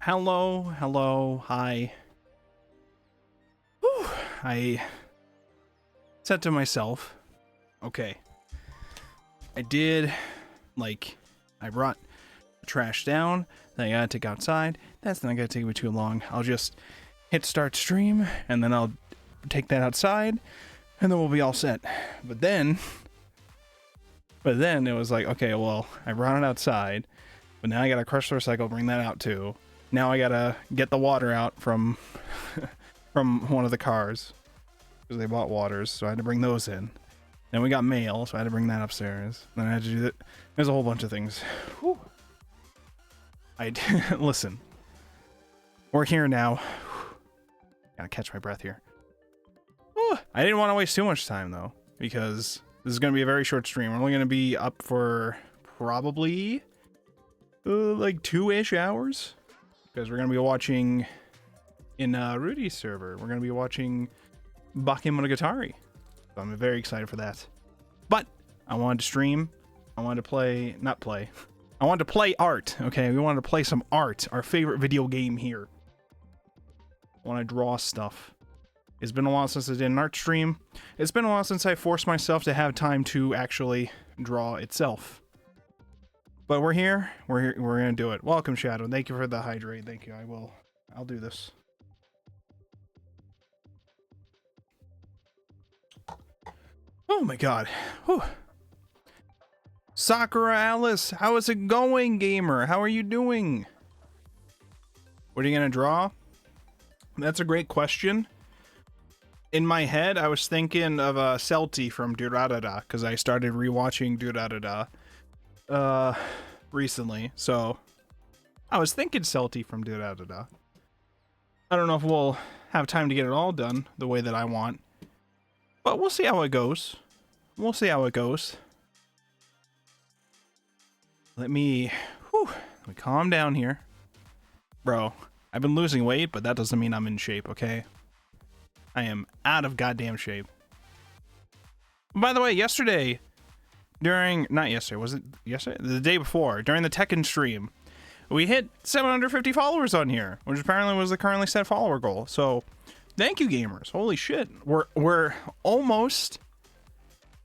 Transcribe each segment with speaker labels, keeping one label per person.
Speaker 1: Hello, hi. Whew, I said to myself, okay, I brought the trash down, then I gotta take outside, that's not gonna take me too long. I'll just hit start stream, and then I'll take that outside, and then we'll be all set. But then it was like, okay, well, I brought it outside, but now I gotta crush the recycle, bring that out too. Now I gotta get the water out from one of the cars because they bought waters, so I had to bring those in. Then we got mail, so I had to bring that upstairs. Then I had to do that. There's a whole bunch of things. Whew. Listen. We're here now. Gotta catch my breath here. Whew. I didn't want to waste too much time though, because this is gonna be a very short stream. We're only gonna be up for probably like 2-ish hours. Because we're going to be watching in Rudy's server. We're going to be watching Bakemonogatari. So I'm very excited for that. But I wanted to stream. I wanted to play, not play. I wanted to play art. Okay, we wanted to play some art. Our favorite video game here. I want to draw stuff. It's been a while since I did an art stream. It's been a while since I forced myself to have time to actually draw itself. But we're here. We're gonna do it. Welcome, Shadow. Thank you for the hydrate. Thank you. I'll do this. Oh my god. Whew. Sakura Alice, how is it going, gamer? How are you doing? What are you gonna draw? That's a great question. In my head, I was thinking of Celti from Durarara, because I started rewatching Durarara recently, so I was thinking Celti from Durarara. I don't know if we'll have time to get it all done the way that I want, but we'll see how it goes. We'll see how it goes. Let me calm down here. Bro, I've been losing weight, but that doesn't mean I'm in shape, okay? I am out of goddamn shape. By the way, yesterday, not yesterday, was it yesterday? The day before, during the Tekken stream, we hit 750 followers on here, which apparently was the currently set follower goal. So, thank you, gamers. Holy shit. We're almost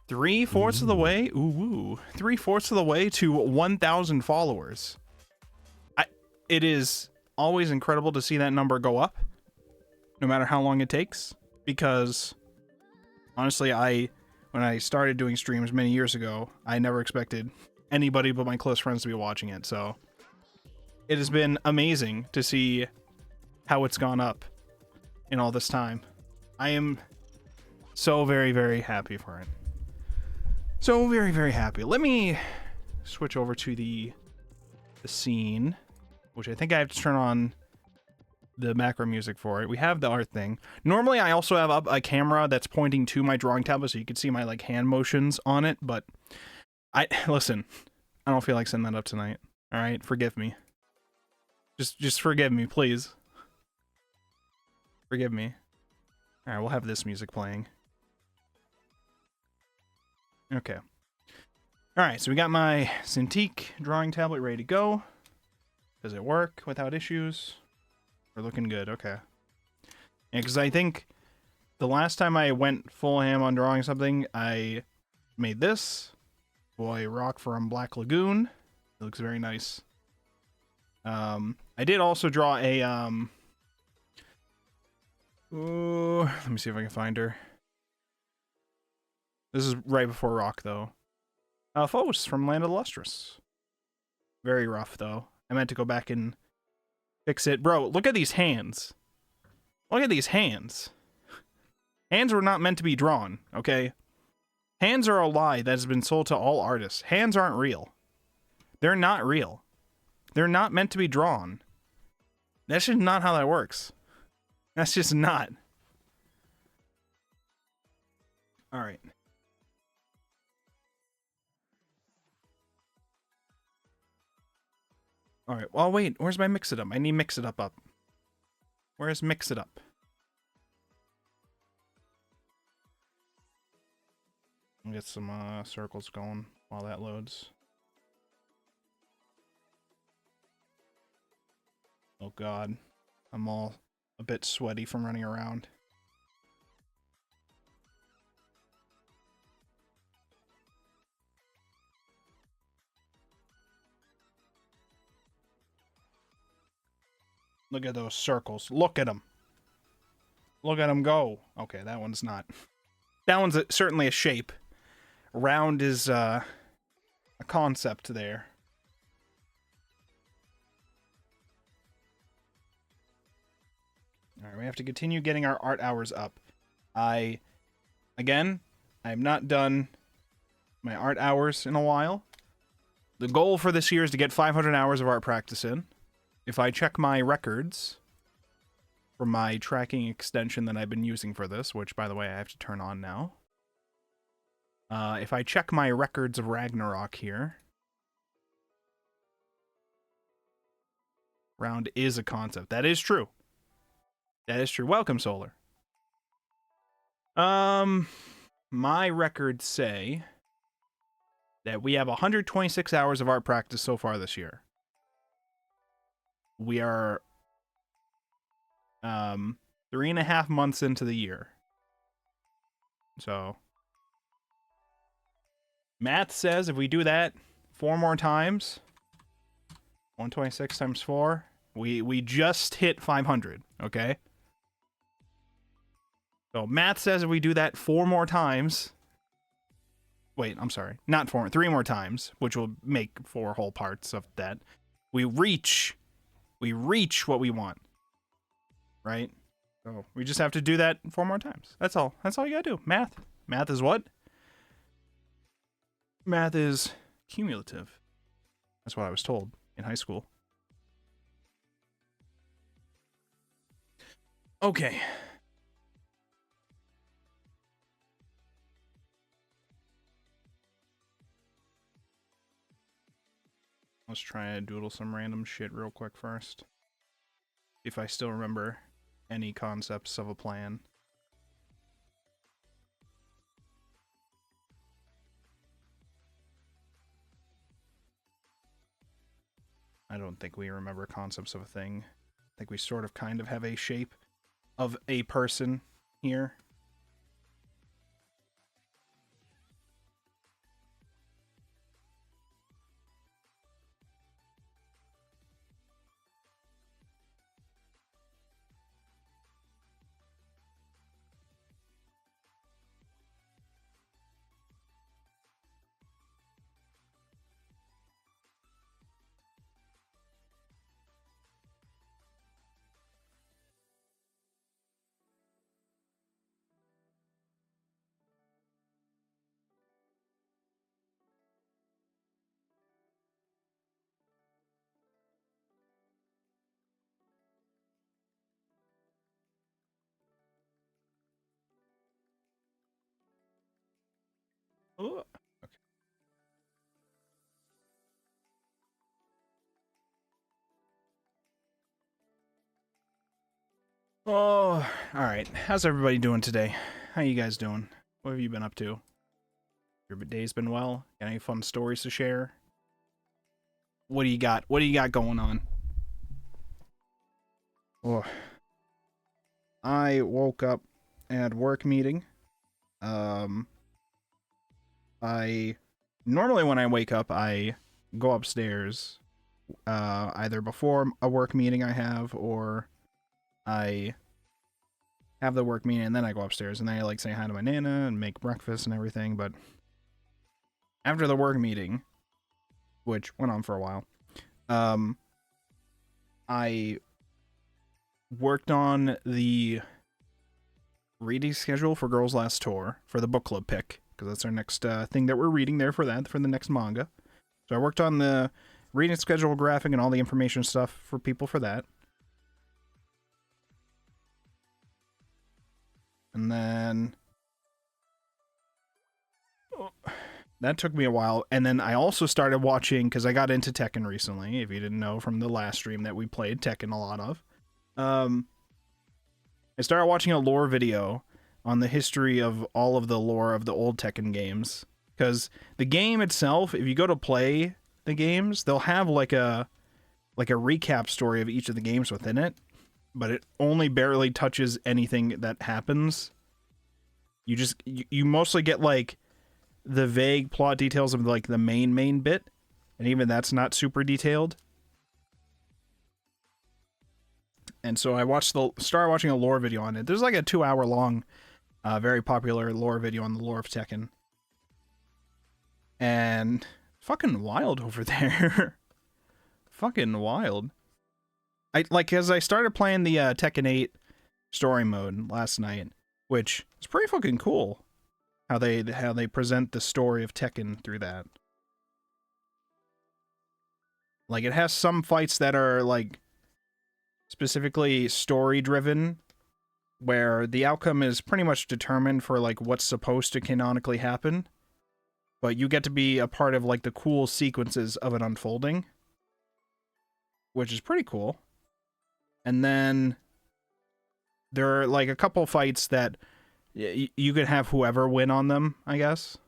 Speaker 1: 3/4 of the way. Ooh, 3/4 of the way to 1,000 followers. It is always incredible to see that number go up, no matter how long it takes, because Honestly, when I started doing streams many years ago, I never expected anybody but my close friends to be watching it, so it has been amazing to see how it's gone up in all this time. I am so very, very happy for it. So very, very happy. Let me switch over to the scene, which I think I have to turn on the macro music for it. We have the art thing. Normally, I also have up a camera that's pointing to my drawing tablet, so you can see my like hand motions on it. But listen, I don't feel like sending that up tonight. All right, forgive me. Just forgive me, please. Forgive me. All right, we'll have this music playing. Okay. All right, so we got my Cintiq drawing tablet ready to go. Does it work without issues? We're looking good, okay. Yeah, because I think the last time I went full ham on drawing something, I made this. Boy Rock from Black Lagoon. It looks very nice. I did also draw a, ooh, let me see if I can find her. This is right before Rock, though. Phos from Land of the Lustrous. Very rough, though. I meant to go back and fix it. Bro, look at these hands. Look at these hands. Hands were not meant to be drawn, okay? Hands are a lie that has been sold to all artists. Hands aren't real. They're not real. They're not meant to be drawn. That's just not how that works. That's just not. Alright. Alright, well, wait. Where's my Mix It Up? I need Mix It Up. Where's Mix It Up? I'll get some circles going while that loads. Oh god. I'm all a bit sweaty from running around. Look at those circles. Look at them. Look at them go. Okay, that one's not. That one's certainly a shape. Round is a concept there. Alright, we have to continue getting our art hours up. Again, I have not done my art hours in a while. The goal for this year is to get 500 hours of art practice in. If I check my records from my tracking extension that I've been using for this, which, by the way, I have to turn on now. If I check my records of Ragnarok here, round is a concept. That is true. That is true. Welcome, Solar. My records say that we have 126 hours of art practice so far this year. We are 3.5 months into the year. So math says if we do that 4 more times, 126 times 4, we just hit 500, okay? So math says if we do that 4 more times, wait, I'm sorry, not 4, 3 more times, which will make 4 whole parts of that, we reach what we want, right? So we just have to do that 4 more times. That's all. That's all you gotta do. Math. Math is what? Math is cumulative. That's what I was told in high school. Okay. Let's try to doodle some random shit real quick first. If I still remember any concepts of a plan. I don't think we remember concepts of a thing. I think we sort of kind of have a shape of a person here. Oh, alright. How's everybody doing today? How you guys doing? What have you been up to? Your day's been well? Got any fun stories to share? What do you got? What do you got going on? Oh, I woke up at work meeting. Um, I normally when I wake up, I go upstairs, either before a work meeting I have, or I have the work meeting and then I go upstairs and then I like say hi to my nana and make breakfast and everything. But after the work meeting, which went on for a while, I worked on the reading schedule for Girls Last Tour for the book club pick, because that's our next thing that we're reading there for that, for the next manga. So I worked on the reading schedule graphic and all the information stuff for people for that. And then that took me a while. And then I also started watching, because I got into Tekken recently, if you didn't know from the last stream that we played Tekken a lot of. I started watching a lore video on the history of all of the lore of the old Tekken games. Because the game itself, if you go to play the games, they'll have like a recap story of each of the games within it, but it only barely touches anything that happens. You mostly get like the vague plot details of like the main bit, and even that's not super detailed. And so I started watching a lore video on it. There's like a 2-hour long, very popular lore video on the lore of Tekken. And fucking wild over there. Fucking wild. As I started playing the Tekken 8 story mode last night, which is pretty fucking cool. How they present the story of Tekken through that. Like, it has some fights that are like specifically story driven, where the outcome is pretty much determined for like what's supposed to canonically happen, but you get to be a part of like the cool sequences of it unfolding, which is pretty cool. And then there are like a couple fights that you could have whoever win on them, I guess,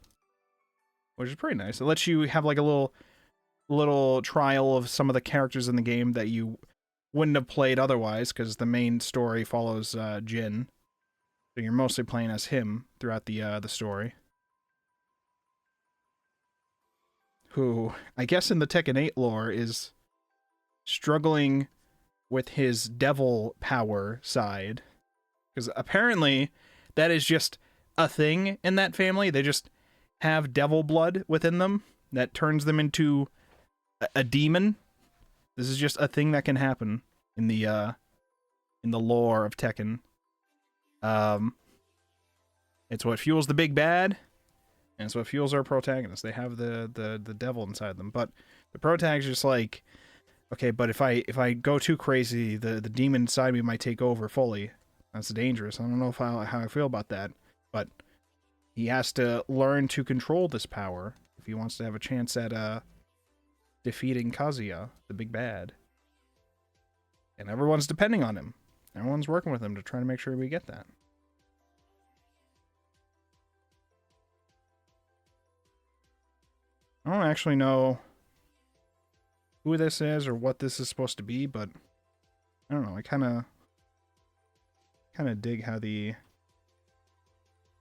Speaker 1: which is pretty nice. It lets you have like a little trial of some of the characters in the game that you wouldn't have played otherwise, because the main story follows Jin, so you're mostly playing as him throughout the story. Who, I guess in the Tekken 8 lore, is struggling with his devil power side, because apparently that is just a thing in that family. They just have devil blood within them that turns them into a demon. This is just a thing that can happen in the lore of Tekken. It's what fuels the big bad, and it's what fuels our protagonists. They have the devil inside them, but the protagonist is just like, okay, but if I go too crazy, the demon inside me might take over fully. That's dangerous. I don't know how I feel about that, but he has to learn to control this power if he wants to have a chance at defeating Kazuya, the big bad. And everyone's depending on him. Everyone's working with him to try to make sure we get that. I don't actually know who this is or what this is supposed to be, but I don't know. I kind of dig how the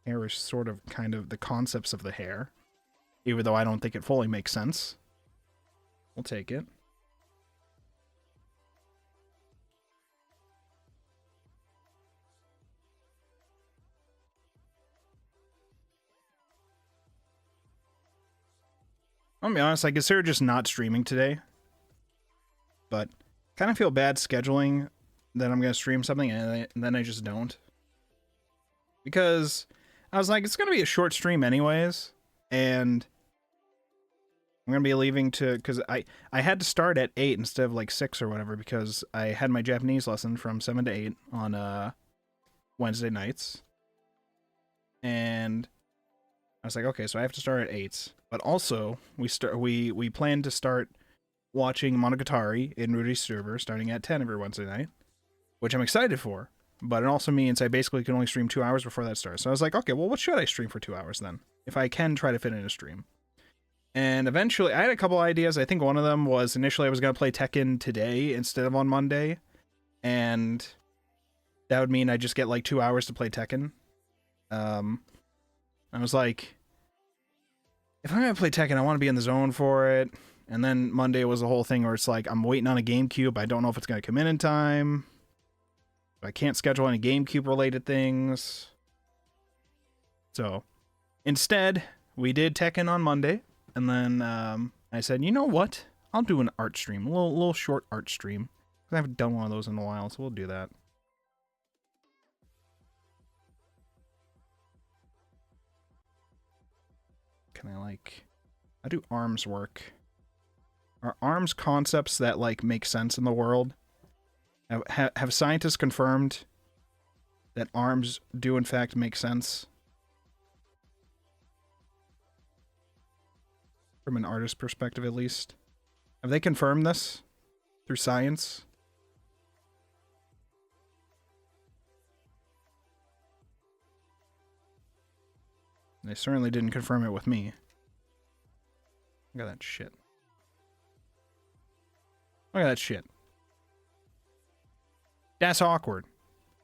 Speaker 1: hair is sort of kind of the concepts of the hair, even though I don't think it fully makes sense. We'll take it. I'll be honest, I consider just not streaming today, but kind of feel bad scheduling that I'm going to stream something and then I just don't. Because I was like, it's going to be a short stream anyways, and I'm going to be leaving because I had to start at 8 instead of like 6 or whatever, because I had my Japanese lesson from 7 to 8 on Wednesday nights. And I was like, okay, so I have to start at 8. But also, we plan to start watching Monogatari in Rudy's server starting at 10 every Wednesday night, which I'm excited for. but it also means I basically can only stream 2 hours before that starts. So I was like, okay, well, what should I stream for 2 hours then? If I can try to fit in a stream. And eventually, I had a couple ideas. I think one of them was initially I was going to play Tekken today instead of on Monday. And that would mean I just get like 2 hours to play Tekken. I was like, if I'm going to play Tekken, I want to be in the zone for it. And then Monday was the whole thing where it's like, I'm waiting on a GameCube. I don't know if it's going to come in time. I can't schedule any GameCube related things. So instead, we did Tekken on Monday. And then I said, you know what? I'll do an art stream. A little short art stream. I haven't done one of those in a while, so we'll do that. Can I, like... How do arms work? Are arms concepts that, like, make sense in the world? Have scientists confirmed that arms do, in fact, make sense? From an artist's perspective, at least. Have they confirmed this? Through science? They certainly didn't confirm it with me. Look at that shit. Look at that shit. That's awkward.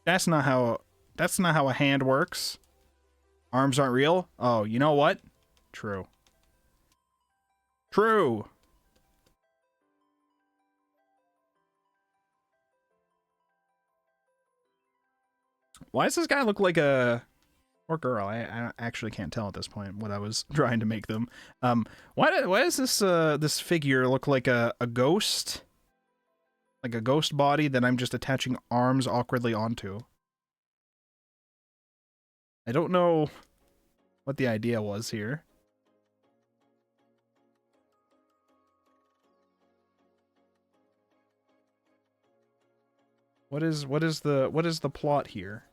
Speaker 1: That's not how a hand works. Arms aren't real? Oh, you know what? True. True. Why does this guy look like a... Or girl, I actually can't tell at this point what I was trying to make them. Why does this figure look like a ghost? Like a ghost body that I'm just attaching arms awkwardly onto. I don't know what the idea was here. What is the plot here?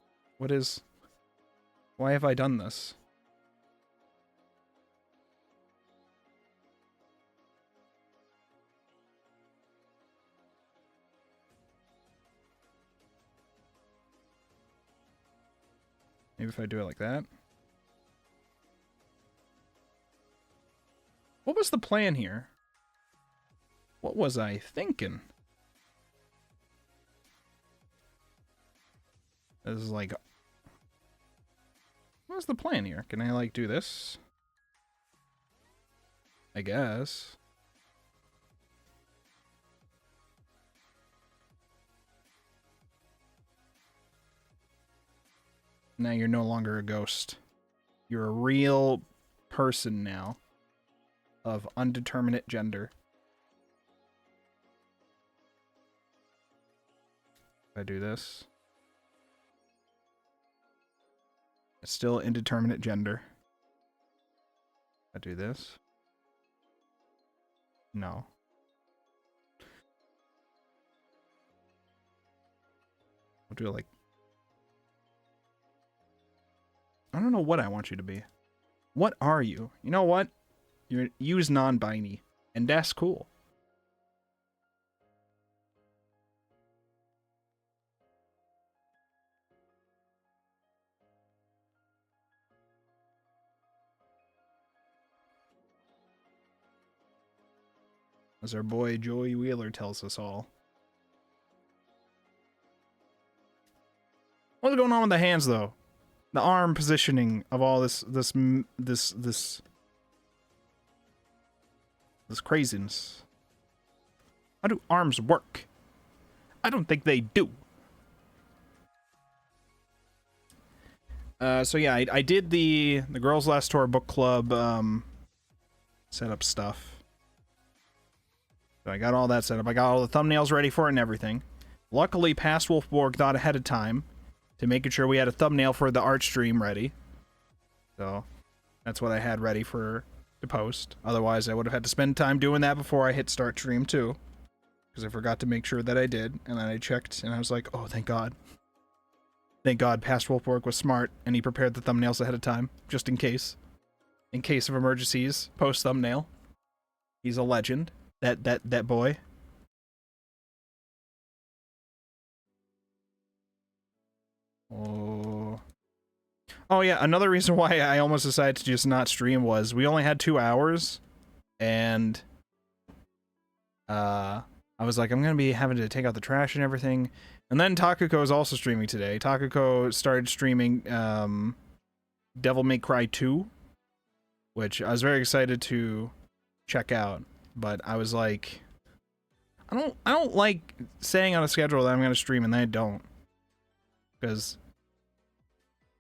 Speaker 1: Why have I done this? Maybe if I do it like that. What was the plan here? What was I thinking? This is like... What's the plan here? Can I, like, do this? I guess. Now you're no longer a ghost. You're a real person now. Of undeterminate gender. If I do this. It's still indeterminate gender. I do this. No. I'll do it like... I don't know what I want you to be. What are you? You know what? Use non-binary. And that's cool. As our boy Joey Wheeler tells us all. What's going on with the hands, though? The arm positioning of all this craziness. How do arms work? I don't think they do. So yeah, I did the Girls Last Tour book club setup stuff. So I got all that set up. I got all the thumbnails ready for it and everything. Luckily, past Wolfborg thought ahead of time to making sure we had a thumbnail for the art stream ready. So that's what I had ready to post. Otherwise, I would have had to spend time doing that before I hit start stream too. Because I forgot to make sure that I did. And then I checked and I was like, oh, thank God. Thank God past Wolfborg was smart and he prepared the thumbnails ahead of time. Just in case. In case of emergencies. Post thumbnail. He's a legend. That boy. Oh. Oh yeah, another reason why I almost decided to just not stream was we only had 2 hours, and I was like, I'm gonna be having to take out the trash and everything. And then Takuko is also streaming today. Takuko started streaming Devil May Cry 2, which I was very excited to check out, but I was like, I don't like saying on a schedule that I'm gonna stream and then I don't. Because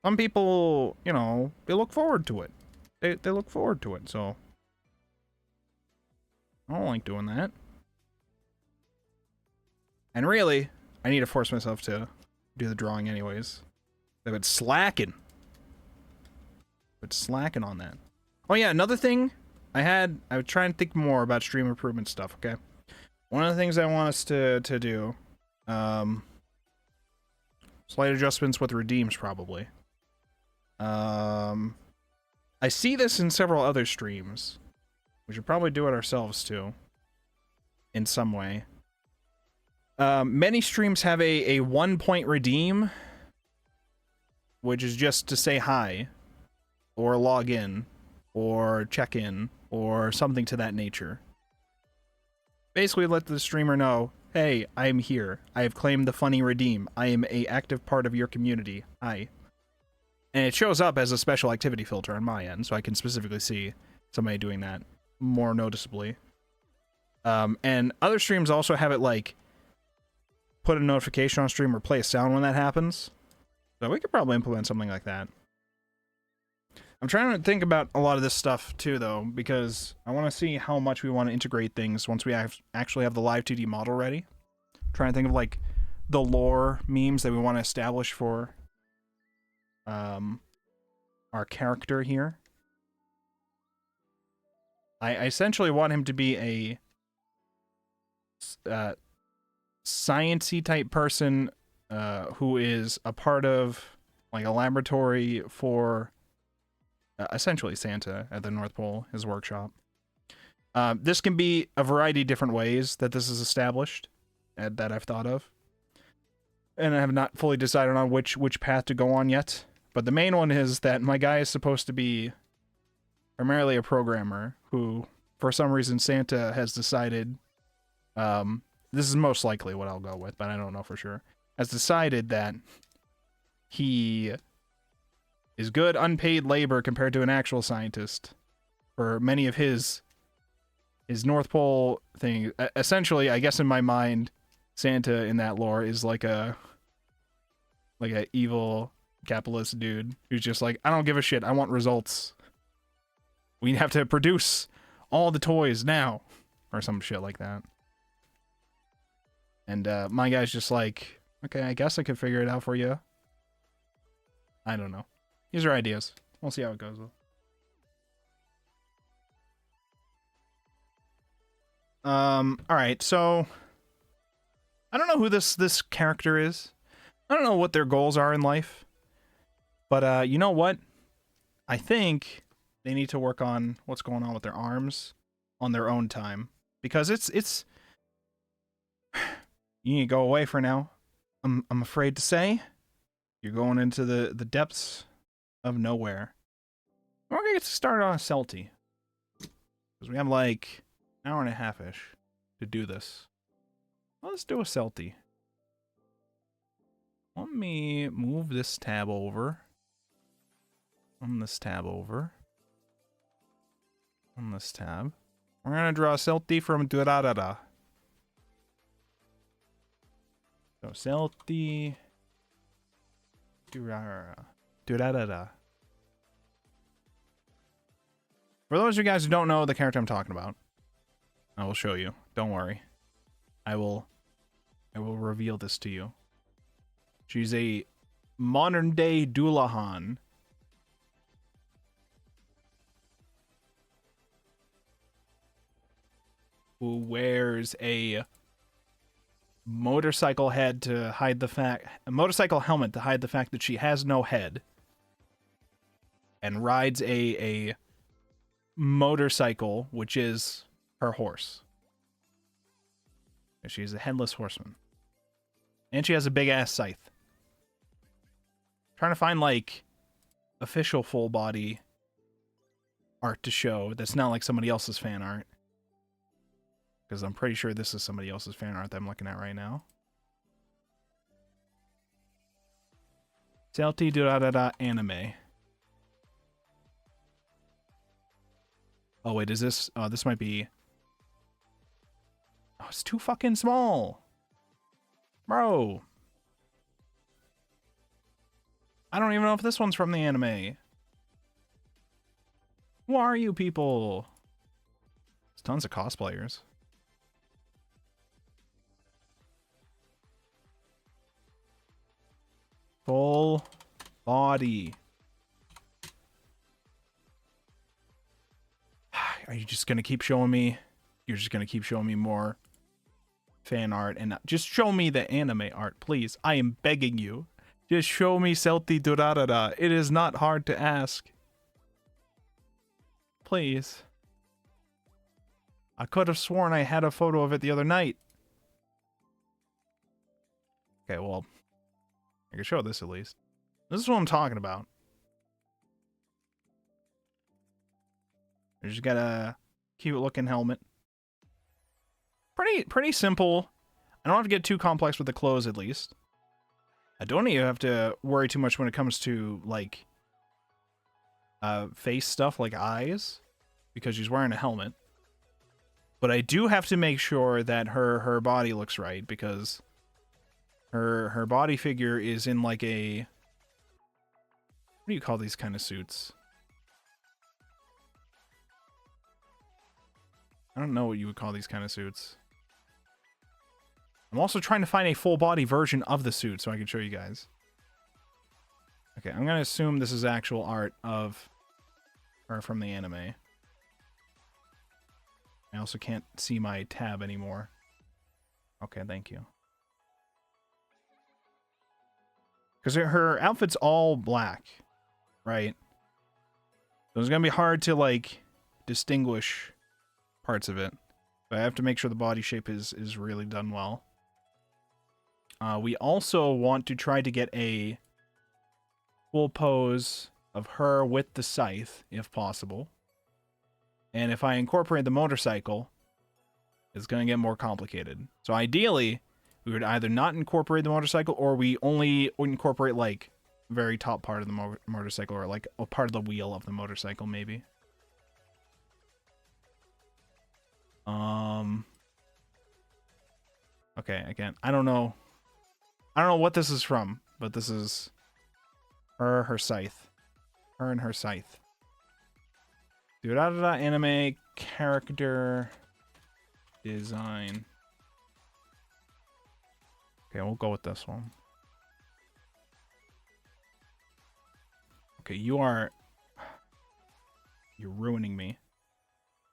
Speaker 1: some people, you know, they look forward to it. They look forward to it, so I don't like doing that. And really, I need to force myself to do the drawing anyways. I've been slacking. On that. Oh yeah, another thing I was trying to think more about stream improvement stuff, okay? One of the things I want us to do, slight adjustments with redeems probably. I see this in several other streams. We should probably do it ourselves too. In some way. Many streams have a 1-point redeem, which is just to say hi, or log in, or check in, or something to that nature. Basically let the streamer know, hey, I am here. I have claimed the funny redeem. I am an active part of your community. Hi. And it shows up as a special activity filter on my end, so I can specifically see somebody doing that more noticeably. And other streams also have it like, put a notification on stream or play a sound when that happens. So we could probably implement something like that. I'm trying to think about a lot of this stuff too, though, because I want to see how much we want to integrate things once we actually have the live 2D model ready. I'm trying to think of like the lore memes that we want to establish for our character here. I essentially want him to be a science-y type person who is a part of like a laboratory for essentially Santa at the North Pole, his workshop. This can be a variety of different ways that this is established that I've thought of, and I have not fully decided on which path to go on yet. But the main one is that my guy is supposed to be primarily a programmer who, for some reason, Santa has decided, this is most likely what I'll go with, but I don't know for sure, has decided that he is good unpaid labor compared to an actual scientist for many of his North Pole thing. Essentially, I guess in my mind, Santa in that lore is like a evil capitalist dude who's just like, I don't give a shit, I want results. We have to produce all the toys now, or some shit like that. And my guy's just like, okay, I guess I could figure it out for you. I don't know. These are ideas. We'll see how it goes, though. Alright, so I don't know who this character is. I don't know what their goals are in life. But you know what? I think they need to work on what's going on with their arms on their own time. Because it's you need to go away for now. I'm afraid to say. You're going into the depths of nowhere. We're gonna get started on a Celti. Because we have like an hour and a half-ish to do this. Well, let's do a Celti. Let me move this tab over. On this tab over. On this tab. We're gonna draw a Celti from Durarara. So Celti Durarara. Durarara. For those of you guys who don't know the character I'm talking about, I will show you. Don't worry. I will reveal this to you. She's a modern day Dullahan. Who wears a motorcycle head to hide the fact, a motorcycle helmet to hide the fact that she has no head, and rides a motorcycle, which is her horse. She's a headless horseman, and she has a big ass scythe. Trying to find, like, official full body art to show that's not like somebody else's fan art. Because I'm pretty sure this is somebody else's fan art that I'm looking at right now. Celti da anime. Oh, wait, is this... Oh, this might be... Oh, it's too fucking small. Bro. I don't even know if this one's from the anime. Who are you people? There's tons of cosplayers. Full body. Are you just gonna keep showing me? You're just gonna keep showing me more fan art and just show me the anime art, please. I am begging you. Just show me Celti Durarara. It is not hard to ask. Please. I could have sworn I had a photo of it the other night. Okay, well, I can show this at least. This is what I'm talking about. You just got a cute looking helmet. Pretty simple. I don't have to get too complex with the clothes at least. I don't even have to worry too much when it comes to, like, face stuff like eyes, because she's wearing a helmet. But I do have to make sure that her body looks right, because her body figure is in, like, a... What do you call these kind of suits? I don't know what you would call these kind of suits. I'm also trying to find a full body version of the suit so I can show you guys. Okay, I'm gonna assume this is actual art of her from the anime. I also can't see my tab anymore. Okay, thank you. Because her outfit's all black, right? So it's gonna be hard to, like, distinguish parts of it. But I have to make sure the body shape is really done well. We also want to try to get a full pose of her with the scythe, if possible. And if I incorporate the motorcycle, it's going to get more complicated. So ideally, we would either not incorporate the motorcycle, or we only incorporate, like, very top part of the motorcycle, or, like, a part of the wheel of the motorcycle, maybe. Okay, again, I don't know what this is from, but this is her scythe. Her and her scythe. Anime character design. Okay, we'll go with this one. Okay, you're ruining me.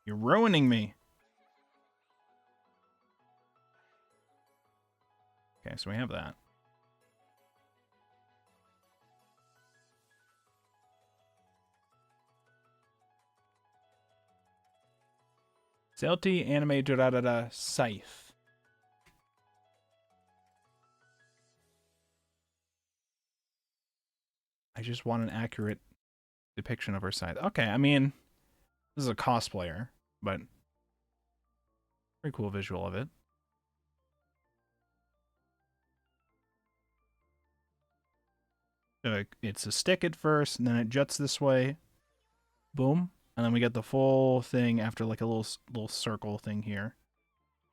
Speaker 1: You're ruining me. Okay, so we have that. Celti anime Durarara scythe. I just want an accurate depiction of her scythe. Okay, I mean, this is a cosplayer, but pretty cool visual of it. It's a stick at first, and then it juts this way. Boom. And then we get the full thing after, like, a little circle thing here.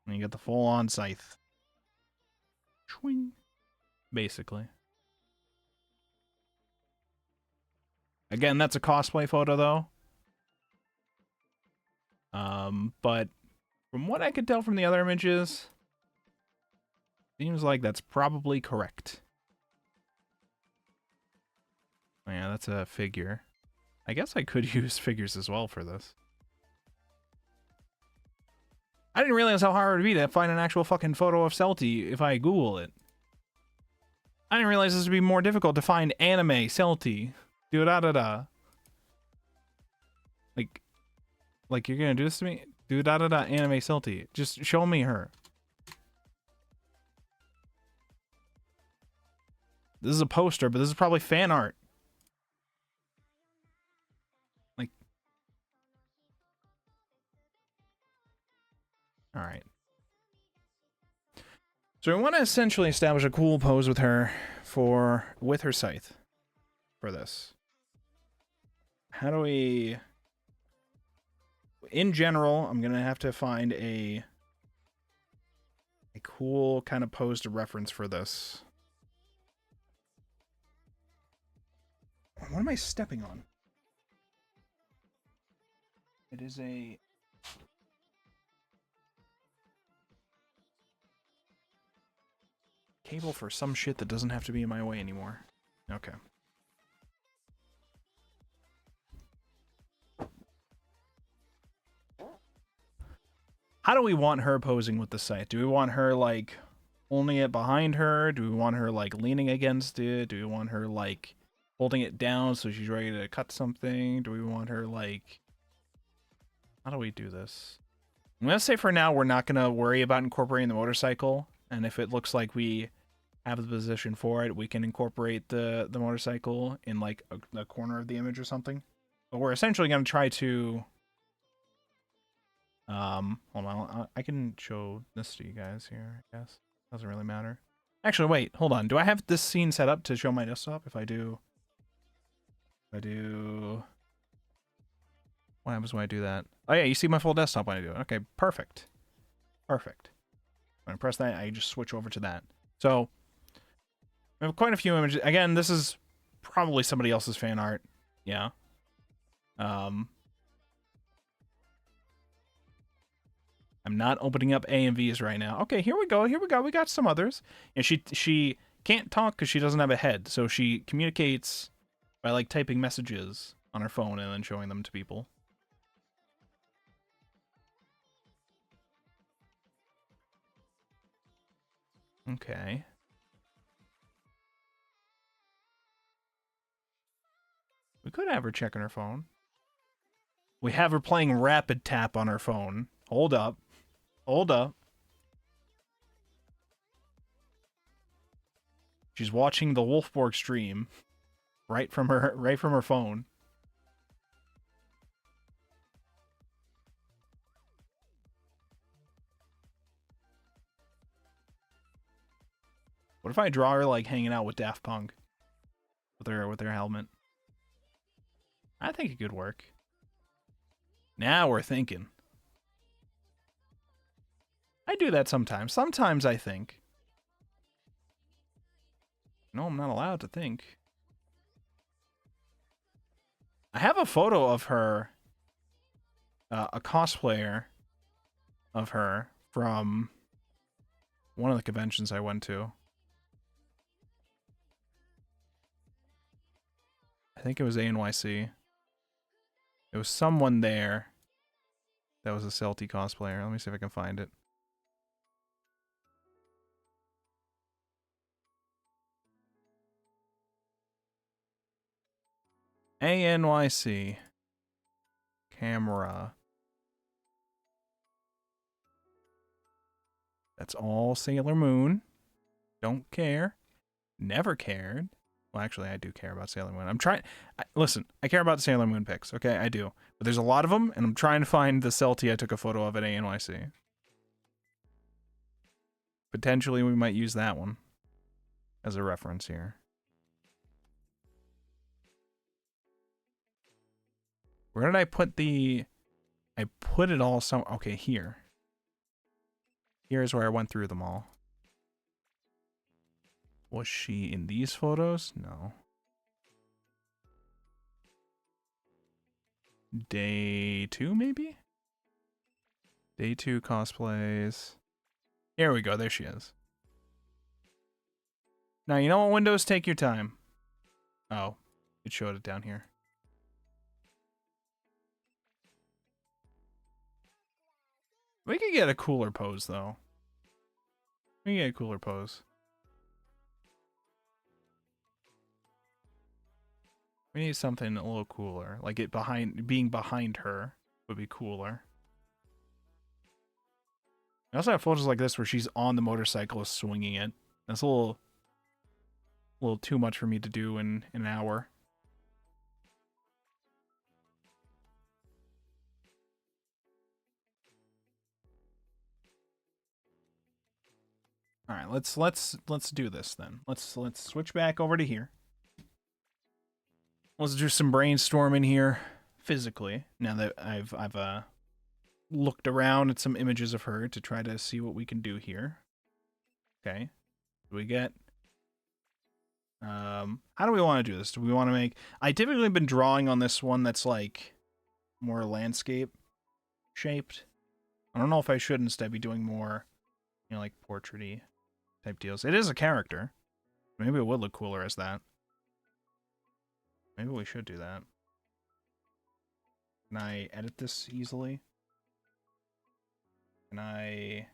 Speaker 1: And you get the full-on scythe. Swing. Basically. Again, that's a cosplay photo, though. But from what I could tell from the other images, seems like that's probably correct. Oh, yeah, that's a figure. I guess I could use figures as well for this. I didn't realize how hard it would be to find an actual fucking photo of Celti if I Google it. I didn't realize this would be more difficult to find anime Celti. Do-da-da-da. Like you're gonna do this to me? Do-da-da-da anime Celti. Just show me her. This is a poster, but this is probably fan art. Like, all right. So we want to essentially establish a cool pose with her with her scythe for this. How do we... In general, I'm going to have to find a cool kind of pose to reference for this. What am I stepping on? It is a... cable for some shit that doesn't have to be in my way anymore. Okay. How do we want her posing with the scythe? Do we want her, like, holding it behind her? Do we want her, like, leaning against it? Do we want her, like, holding it down so she's ready to cut something? Do we want her, like... How do we do this? I'm going to say for now we're not going to worry about incorporating the motorcycle. And if it looks like we have the position for it, we can incorporate the motorcycle in, like, a corner of the image or something. But we're essentially going to try to... hold on, I can show this to you guys here, I guess. Doesn't really matter. Actually, wait, hold on. Do I have this scene set up to show my desktop? If I do... what happens when I do that? Oh yeah, you see my full desktop when I do it. Okay, perfect. Perfect. When I press that, I just switch over to that. So, we have quite a few images. Again, this is probably somebody else's fan art. Yeah. I'm not opening up AMVs right now. Okay, here we go. Here we go. We got some others. And she can't talk because she doesn't have a head. So she communicates by, like, typing messages on her phone and then showing them to people. Okay. We could have her checking her phone. We have her playing Rapid Tap on her phone. Hold up. Hold up. She's watching the Wolfborg stream right from her phone. What if I draw her, like, hanging out with Daft Punk with her helmet? I think it could work. Now we're thinking. I do that sometimes. Sometimes I think. No, I'm not allowed to think. I have a photo of her, a cosplayer of her from one of the conventions I went to. I think it was ANYC. There was someone there that was a Celty cosplayer. Let me see if I can find it. ANYC. Camera. That's all Sailor Moon. Don't care. Never cared. Well, actually, I do care about Sailor Moon. I'm trying... listen, I care about the Sailor Moon pics, okay? I do. But there's a lot of them, and I'm trying to find the Celty I took a photo of at ANYC. Potentially, we might use that one as a reference here. Where did I put the... I put it all some... Okay, here. Here's where I went through them all. Was she in these photos? No. Day 2, maybe? Day 2 cosplays. Here we go. There she is. Now, you know what, Windows? Take your time. Oh, it showed it down here. We could get a cooler pose, though. We can get a cooler pose. We need something a little cooler. Like it being behind her would be cooler. I also have photos like this where she's on the motorcycle swinging it. That's a a little too much for me to do in an hour. All right, let's do this then. Let's switch back over to here. Let's do some brainstorming here physically. Now that I've looked around at some images of her to try to see what we can do here. Okay. Do we get how do we want to do this? Do we want to make I typically been drawing on this one that's like more landscape shaped. I don't know if I should instead be doing more, you know, like portrait-y type deals. It is a character. Maybe it would look cooler as that. Maybe we should do that. Can I edit this easily? Can I...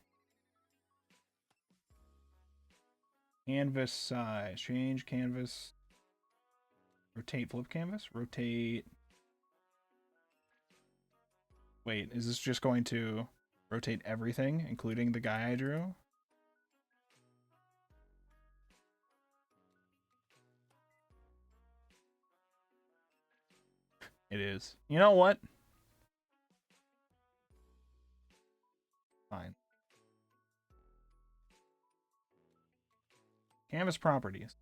Speaker 1: Canvas size. Change canvas. Rotate flip canvas? Rotate... Wait, is this just going to rotate everything, including the guy I drew? It is. You know what? Fine. Canvas properties.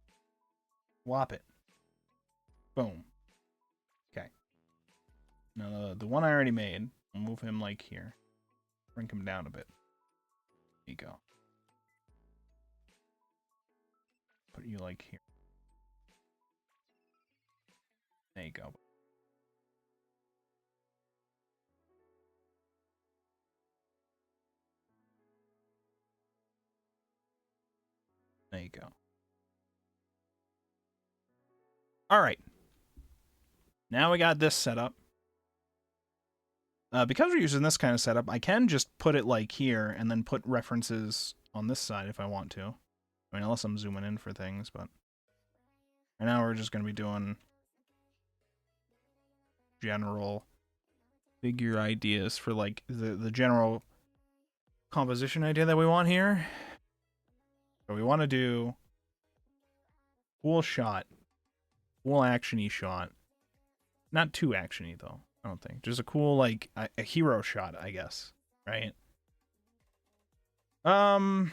Speaker 1: Whop it. Boom. Okay. Now, the one I already made, I'll move him like here. Bring him down a bit. There you go. Put you like here. There you go. There you go. All right. Now we got this set up. Because we're using this kind of setup, I can just put it like here and then put references on this side if I want to. I mean, unless I'm zooming in for things, but... Right now we're just going to be doing general figure ideas for, like, the general composition idea that we want here. So we want to do cool shot, cool action-y shot. Not too action-y, though, I don't think. Just a cool, like, a hero shot, I guess, right? I'll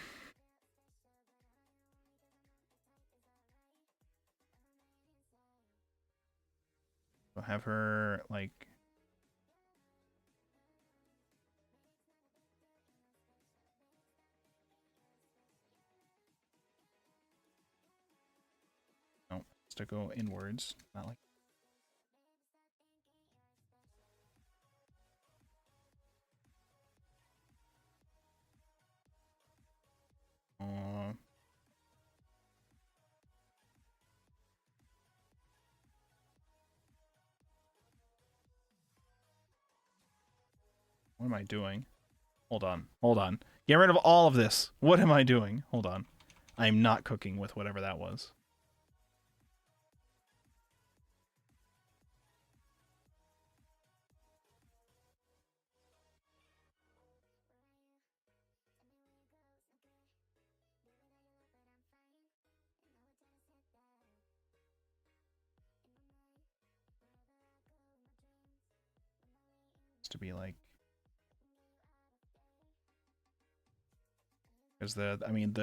Speaker 1: have her, like... No, it's to go inwards, not like... What am I doing? Hold on. Hold on. Get rid of all of this. What am I doing? Hold on. I am not cooking with whatever that was. It's to be like... Because I mean,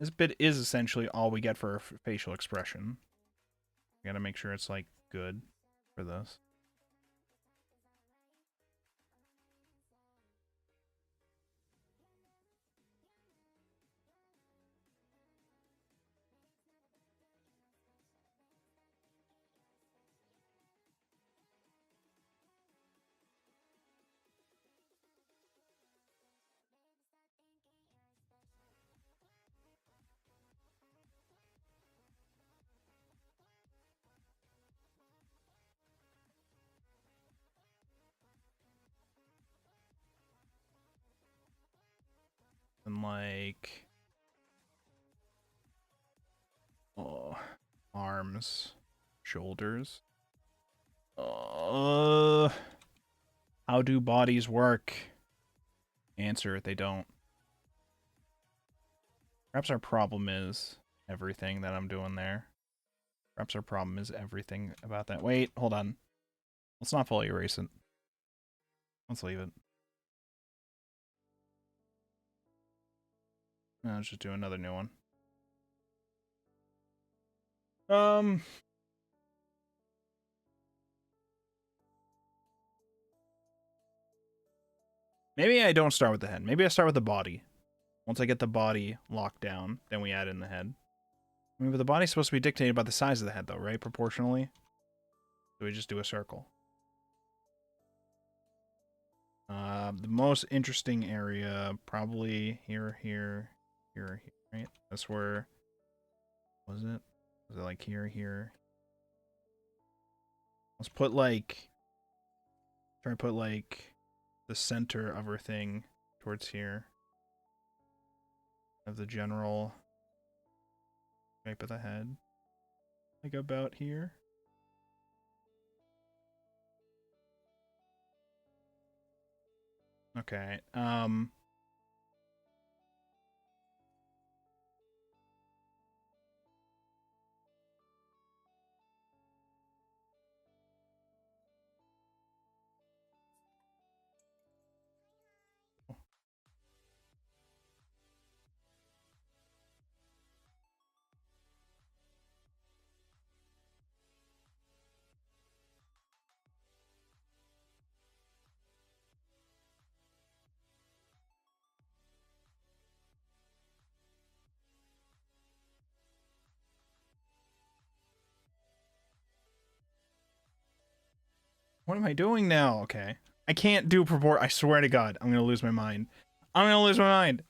Speaker 1: this bit is essentially all we get for facial expression. We gotta make sure it's, like, good for this. And, like... Oh, arms, shoulders. How do bodies work? Answer, they don't. Perhaps our problem is everything that I'm doing there. Perhaps our problem is everything about that. Wait, hold on. Let's not fully erase it. Let's leave it. No, let's just do another new one. Maybe I don't start with the head. Maybe I start with the body. Once I get the body locked down, then we add in the head. I mean, but the body's supposed to be dictated by the size of the head, though, right? Proportionally. So we just do a circle. The most interesting area, probably here, right? That's where, was it? Was it like here? Let's put like, try to put like the center of our thing towards here. Of the general shape of the head. Like about here. Okay, what am I doing now? Okay. I can't do I swear to God, I'm gonna lose my mind. I'm gonna lose my mind.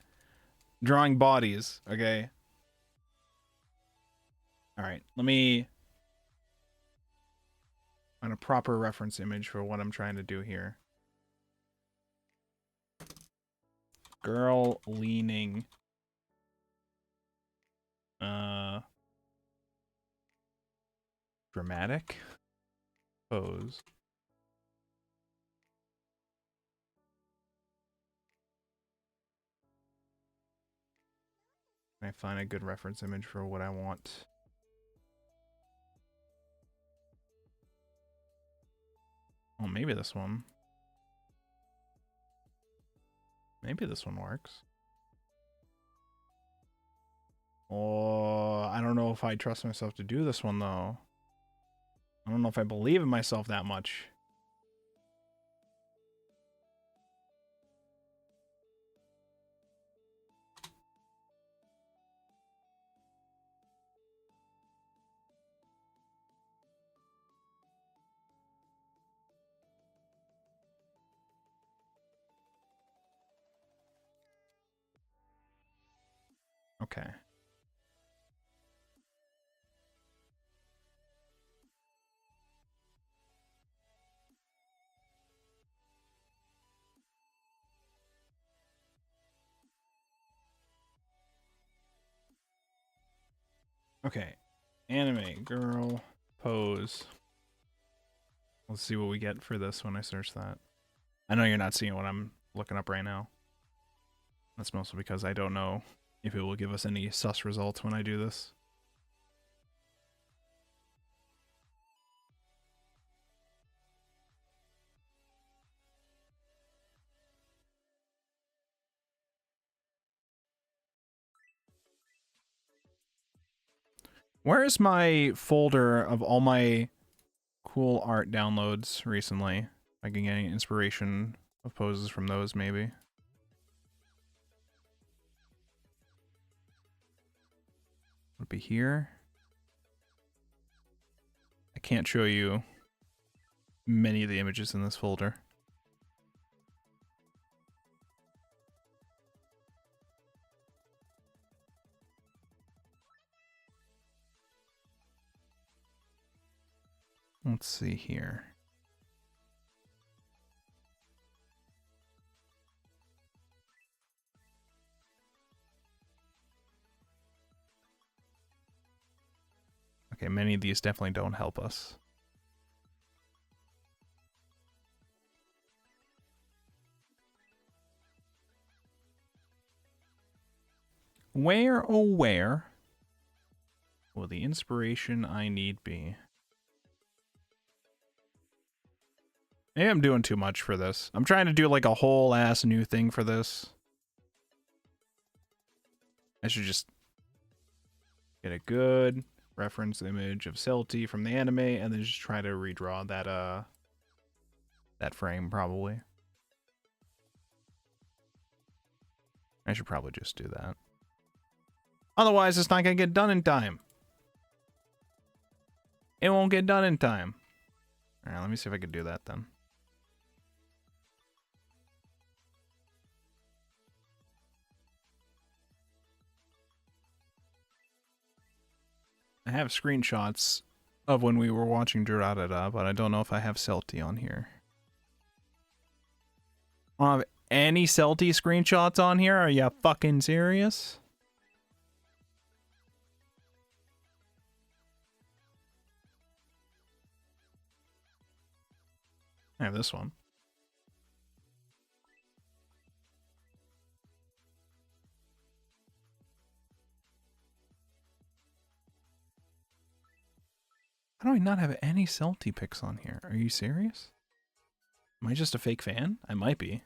Speaker 1: Drawing bodies, okay? Alright, let me find a proper reference image for what I'm trying to do here. Girl leaning. Dramatic pose. Can I find a good reference image for what I want? Oh, maybe this one. Maybe this one works. Oh, I don't know if I trust myself to do this one, though. I don't know if I believe in myself that much. Okay. Okay. Anime girl pose. Let's see what we get for this when I search that. I know you're not seeing what I'm looking up right now. That's mostly because I don't know if it will give us any sus results when I do this. Where is my folder of all my cool art downloads recently? I can get any inspiration of poses from those, maybe. Would it be here? I can't show you many of the images in this folder. Let's see here. Okay, many of these definitely don't help us. Where, oh where will the inspiration I need be? Maybe I'm doing too much for this. I'm trying to do like a whole ass new thing for this. I should just get a good reference image of Celti from the anime and then just try to redraw that frame probably. I should probably just do that. Otherwise, it's not gonna get done in time. It won't get done in time. Alright, let me see if I can do that then. I have screenshots of when we were watching Durarara, but I don't know if I have Celti on here. I don't have any Celti screenshots on here? Are you fucking serious? I have this one. How do I not have any Celti pics on here? Are you serious? Am I just a fake fan? I might be.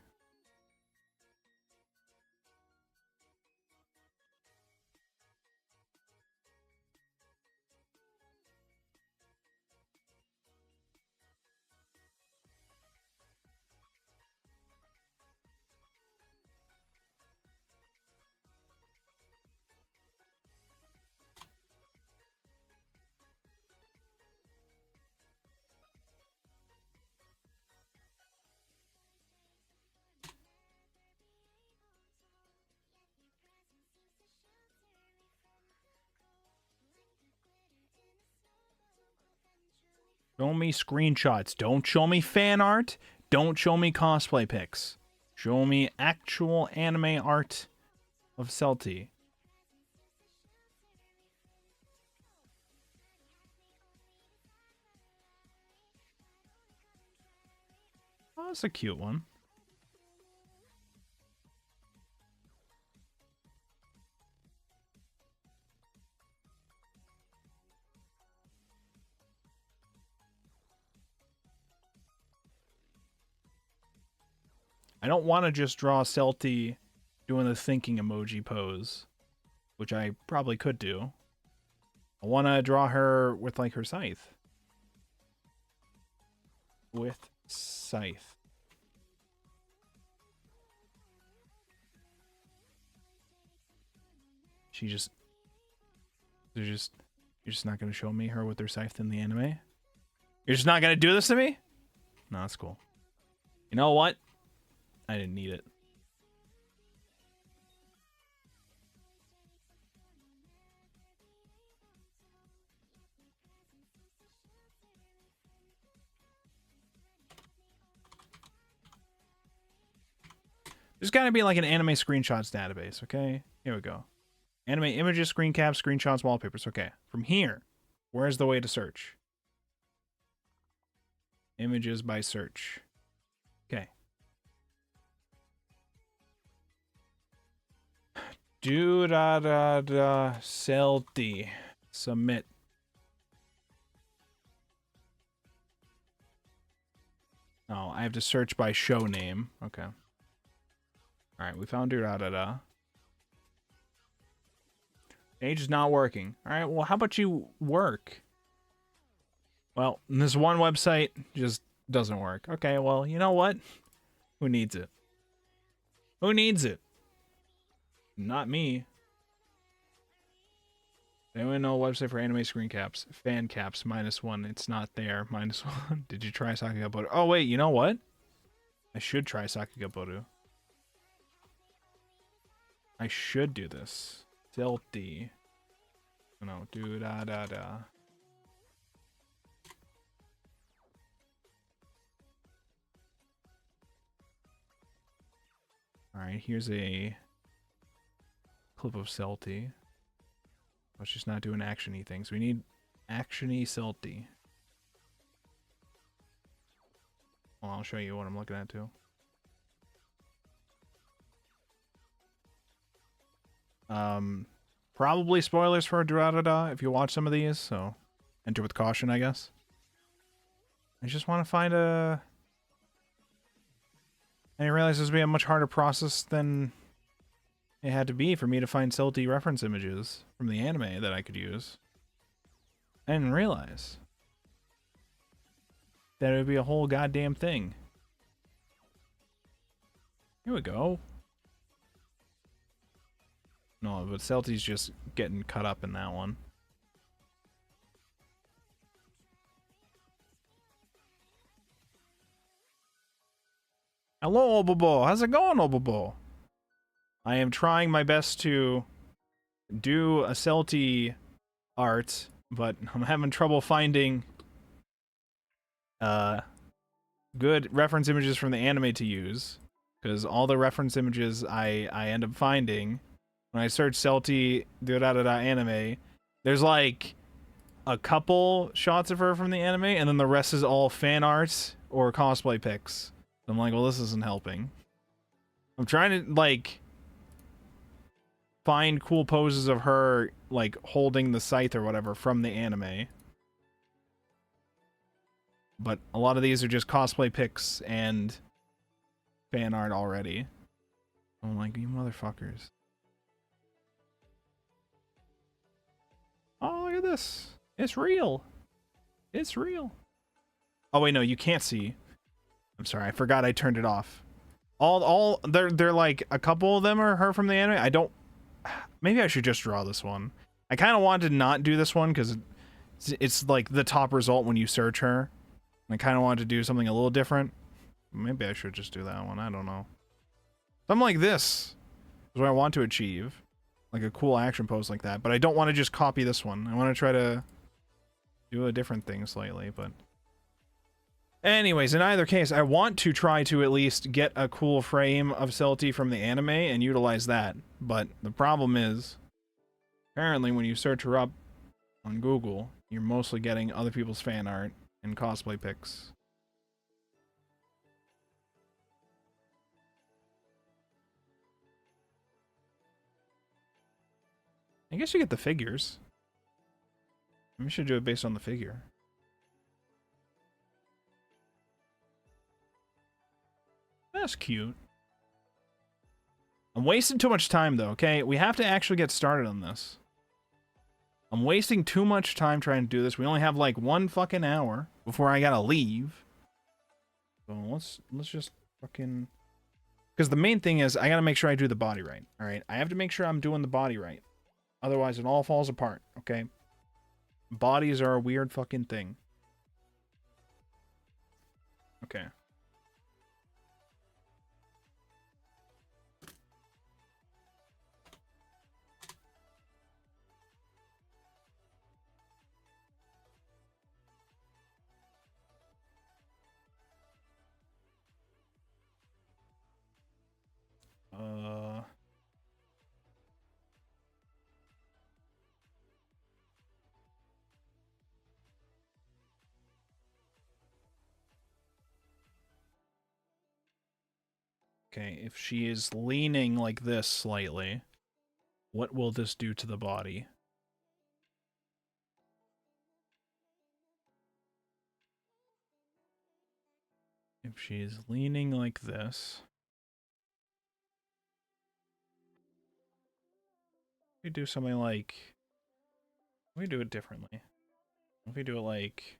Speaker 1: Show me screenshots. Don't show me fan art. Don't show me cosplay pics. Show me actual anime art of Celti. Oh, that's a cute one. I don't want to just draw Celti doing the thinking emoji pose, which I probably could do. I want to draw her with like her scythe. With scythe. You're just not going to show me her with her scythe in the anime? You're just not going to do this to me? No, that's cool. You know what? I didn't need it. There's got to be like an anime screenshots database, okay? Here we go. Anime images, screen caps, screenshots, wallpapers. Okay. From here, where's the way to search? Images by search. Okay. Celti. Submit. Oh, I have to search by show name. Okay. Alright, we found Page is not working. Alright, well, how about you work? Well, this one website just doesn't work. Okay, well, you know what? Who needs it? Who needs it? Not me. Anyone know a website for anime screen caps? Fan caps, -1. It's not there. -1. Did you try Sakugaboru? Oh, wait, you know what? I should try Sakugaboru. I should do this. Celti. No, Alright, here's a clip of Celti. Let's just not doing action-y things. We need action-y Celti. Well, I'll show you what I'm looking at too. Probably spoilers for Durarara if you watch some of these, so enter with caution, I guess. I just want to find a... I didn't realize this would be a much harder process than it had to be for me to find Silty reference images from the anime that I could use. I didn't realize that it would be a whole goddamn thing. Here we go. No, but Celty's just getting cut up in that one. Hello, Obobo. How's it going, Obobo? I am trying my best to do a Celty art, but I'm having trouble finding good reference images from the anime to use, because all the reference images I end up finding when I search Celty anime, there's like a couple shots of her from the anime, and then the rest is all fan art or cosplay pics. I'm like, well, this isn't helping. I'm trying to like find cool poses of her like holding the scythe or whatever from the anime. But a lot of these are just cosplay pics and fan art already. I'm like, you motherfuckers. Oh, look at this. It's real. It's real. Oh, wait, no, you can't see. I'm sorry, I forgot I turned it off. They're like, a couple of them are her from the anime. I don't... Maybe I should just draw this one. I kind of wanted to not do this one because it's like the top result when you search her. I kind of wanted to do something a little different. Maybe I should just do that one. I don't know. Something like this is what I want to achieve. Like a cool action pose like that. But I don't want to just copy this one. I want to try to do a different thing slightly, but... Anyways, in either case, I want to try to at least get a cool frame of Celty from the anime and utilize that. But the problem is, apparently when you search her up on Google, you're mostly getting other people's fan art and cosplay pics. I guess you get the figures. We should do it based on the figure. That's cute. I'm wasting too much time, though, okay? We have to actually get started on this. I'm wasting too much time trying to do this. We only have, like, 1 fucking hour before I gotta leave. So let's just fucking... Because the main thing is, I gotta make sure I do the body right, alright? I have to make sure I'm doing the body right. Otherwise, it all falls apart, okay? Bodies are a weird fucking thing. Okay. Okay, if she is leaning like this slightly, what will this do to the body? If she is leaning like this... We do something like... We do it differently. If we do it like...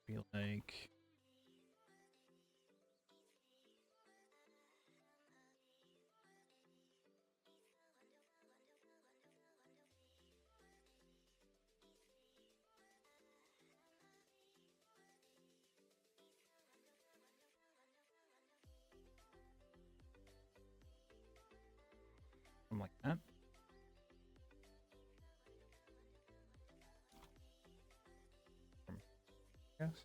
Speaker 1: Be like... Something like that. guess.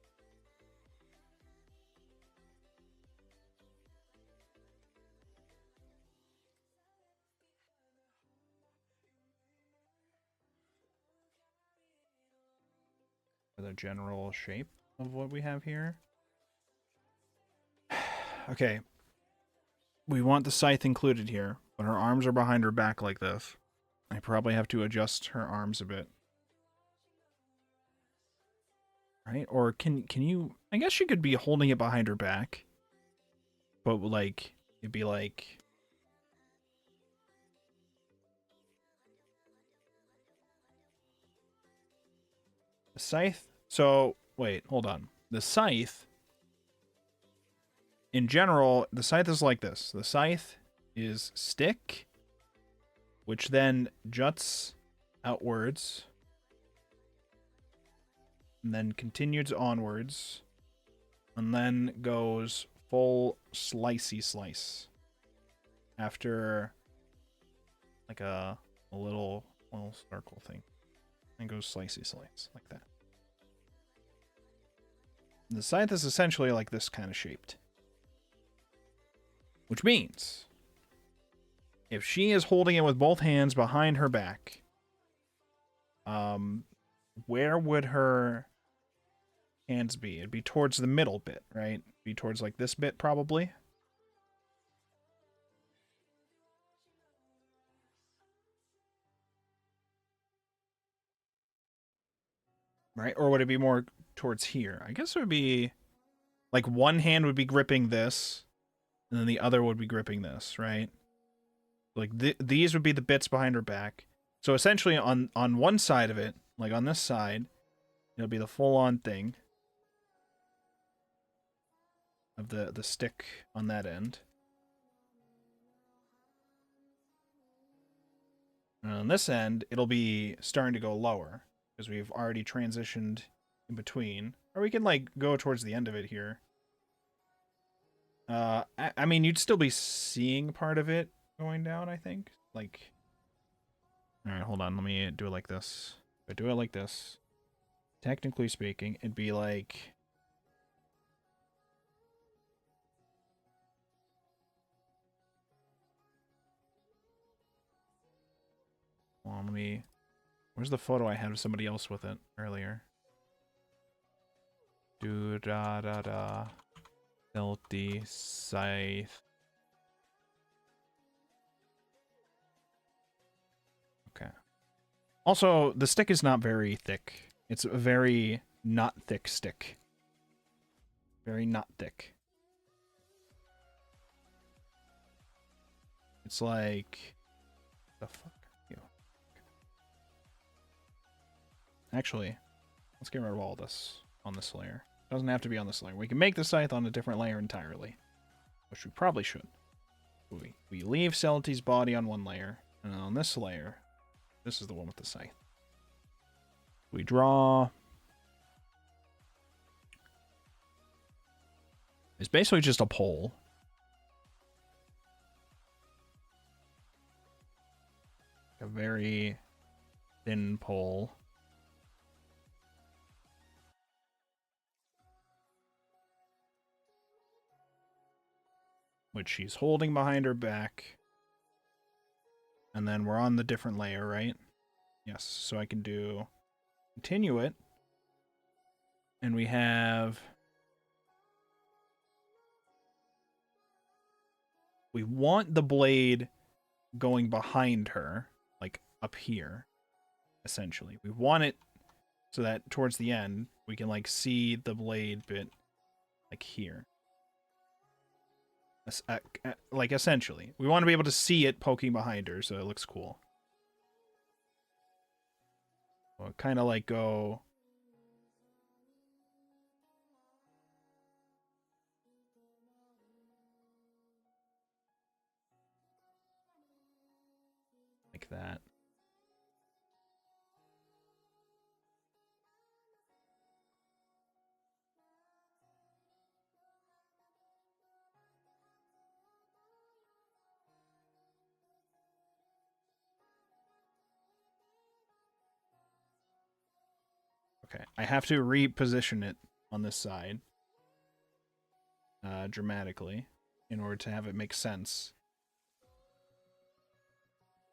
Speaker 1: The general shape of what we have here. Okay. We want the scythe included here, but her arms are behind her back like this. I probably have to adjust her arms a bit. Right? Or can you... I guess she could be holding it behind her back. But, like, it'd be like... The scythe... So, wait, hold on. The scythe... In general, the scythe is like this. The scythe is stick, which then juts outwards, and then continues onwards, and then goes full slicey slice after like a little circle thing, and goes slicey slice like that. And the scythe is essentially like this kind of shaped. Which means, if she is holding it with both hands behind her back, where would her hands be? It'd be towards the middle bit, right? Be towards like this bit, probably. Right? Or would it be more towards here? I guess it would be like one hand would be gripping this, and then the other would be gripping this, right? Like these would be the bits behind her back. So essentially on one side of it, like on this side, it'll be the full-on thing of the stick on that end. And on this end, it'll be starting to go lower because we've already transitioned in between. Or we can like go towards the end of it here. I mean, you'd still be seeing part of it going down, I think. Like, all right, hold on. Let me do it like this. If I do it like this, technically speaking, it'd be like... Hold on, let me... Where's the photo I had of somebody else with it earlier? Do da da da. Filthy scythe. Okay. Also, the stick is not very thick. It's a very not thick stick. Very not thick. It's like... The fuck? You. Actually, let's get rid of all this on this layer. It doesn't have to be on this layer. We can make the scythe on a different layer entirely. Which we probably should. We leave Celity's body on one layer. And on this layer, this is the one with the scythe. We draw... It's basically just a pole. A very thin pole. Which she's holding behind her back. And then we're on the different layer, right? Yes, so I can do... Continue it. And we have... We want the blade going behind her, like up here, essentially. We want it so that towards the end, we can like see the blade bit like here. Like essentially. We want to be able to see it poking behind her so it looks cool. We'll kind of like go... like that. Okay, I have to reposition it on this side dramatically in order to have it make sense.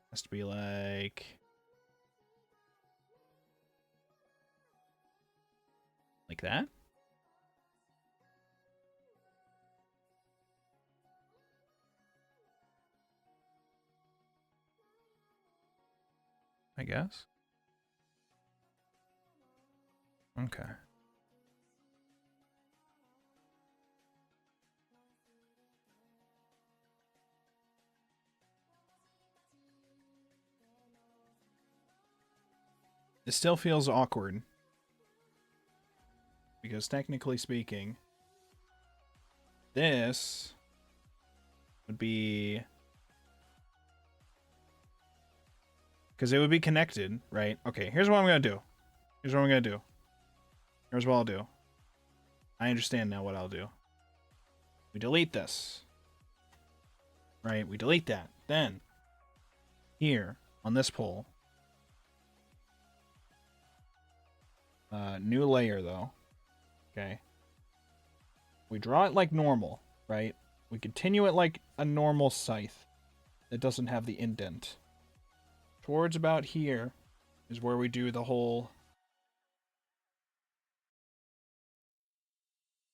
Speaker 1: It has to be like that. I guess. Okay. It still feels awkward. Because technically speaking, this would be... Because it would be connected, right? Okay, here's what I'm going to do. Here's what I'm going to do. Here's what I'll do. I understand now what I'll do. We delete this. Right? We delete that. Then, here, on this pole. New layer, though. Okay. We draw it like normal, right? We continue it like a normal scythe that doesn't have the indent. Towards about here is where we do the whole...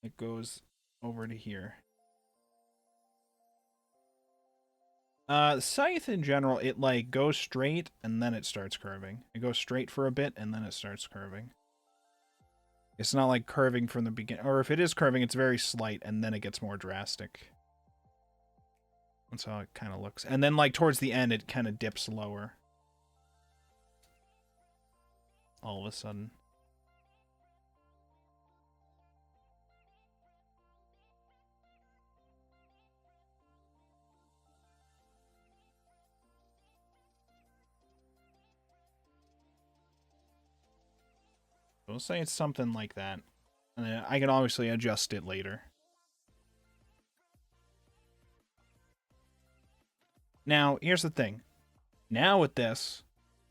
Speaker 1: It goes over to here. Scythe in general, it like goes straight and then it starts curving. It goes straight for a bit and then it starts curving. It's not like curving from the beginning, or if it is curving, it's very slight and then it gets more drastic. That's how it kind of looks. And then like towards the end, it kind of dips lower. All of a sudden. We'll say it's something like that. And then I can obviously adjust it later. Now, here's the thing. Now with this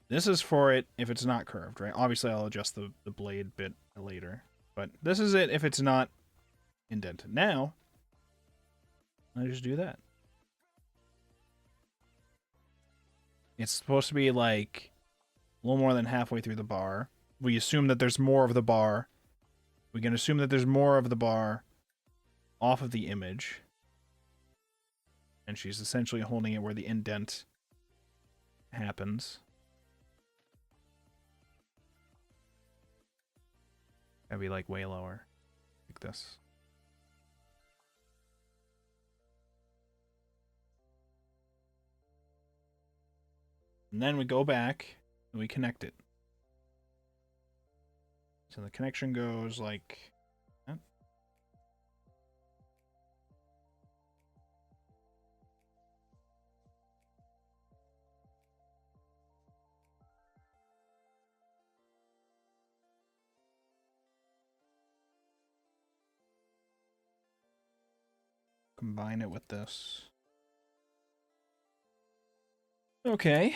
Speaker 1: is for it if it's not curved, right? Obviously, I'll adjust the blade bit later. But this is it if it's not indented. Now, I just do that. It's supposed to be like a little more than halfway through the bar. We assume that there's more of the bar. We can assume that there's more of the bar off of the image. And she's essentially holding it where the indent happens. Gotta be like way lower. Like this. And then we go back and we connect it. So the connection goes like that. Combine it with this. Okay.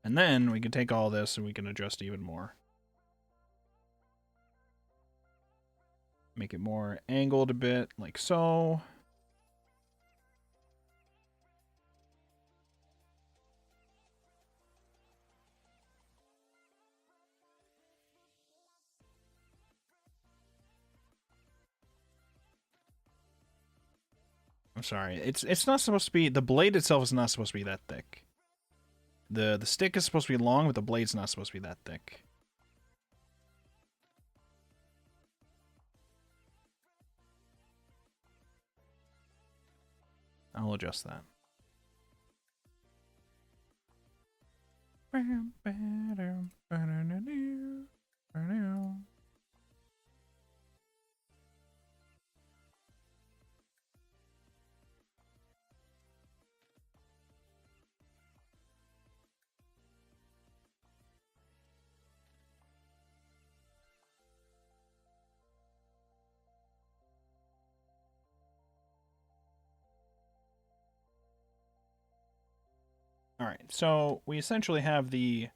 Speaker 1: And then we can take all this and we can adjust even more. Make it more angled a bit, like so. I'm sorry. It's not supposed to be, the blade itself is not supposed to be that thick. The stick is supposed to be long, but the blade's not supposed to be that thick. I'll adjust that. All right, so we essentially have the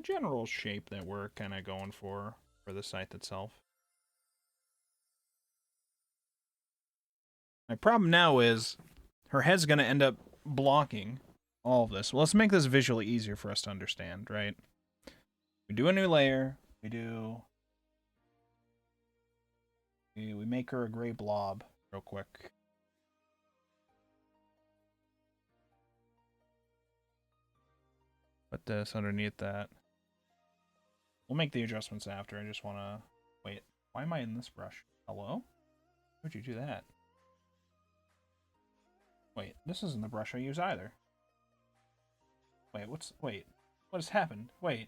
Speaker 1: general shape that we're kind of going for the scythe itself. My problem now is her head's going to end up blocking all of this. Well, let's make this visually easier for us to understand, right? We do a new layer. We make her a gray blob real quick. Put this underneath that. We'll make the adjustments after. I just want to... Wait, why am I in this brush? Hello? Why'd you do that? Wait, this isn't the brush I use either. Wait, Wait, what has happened? Wait.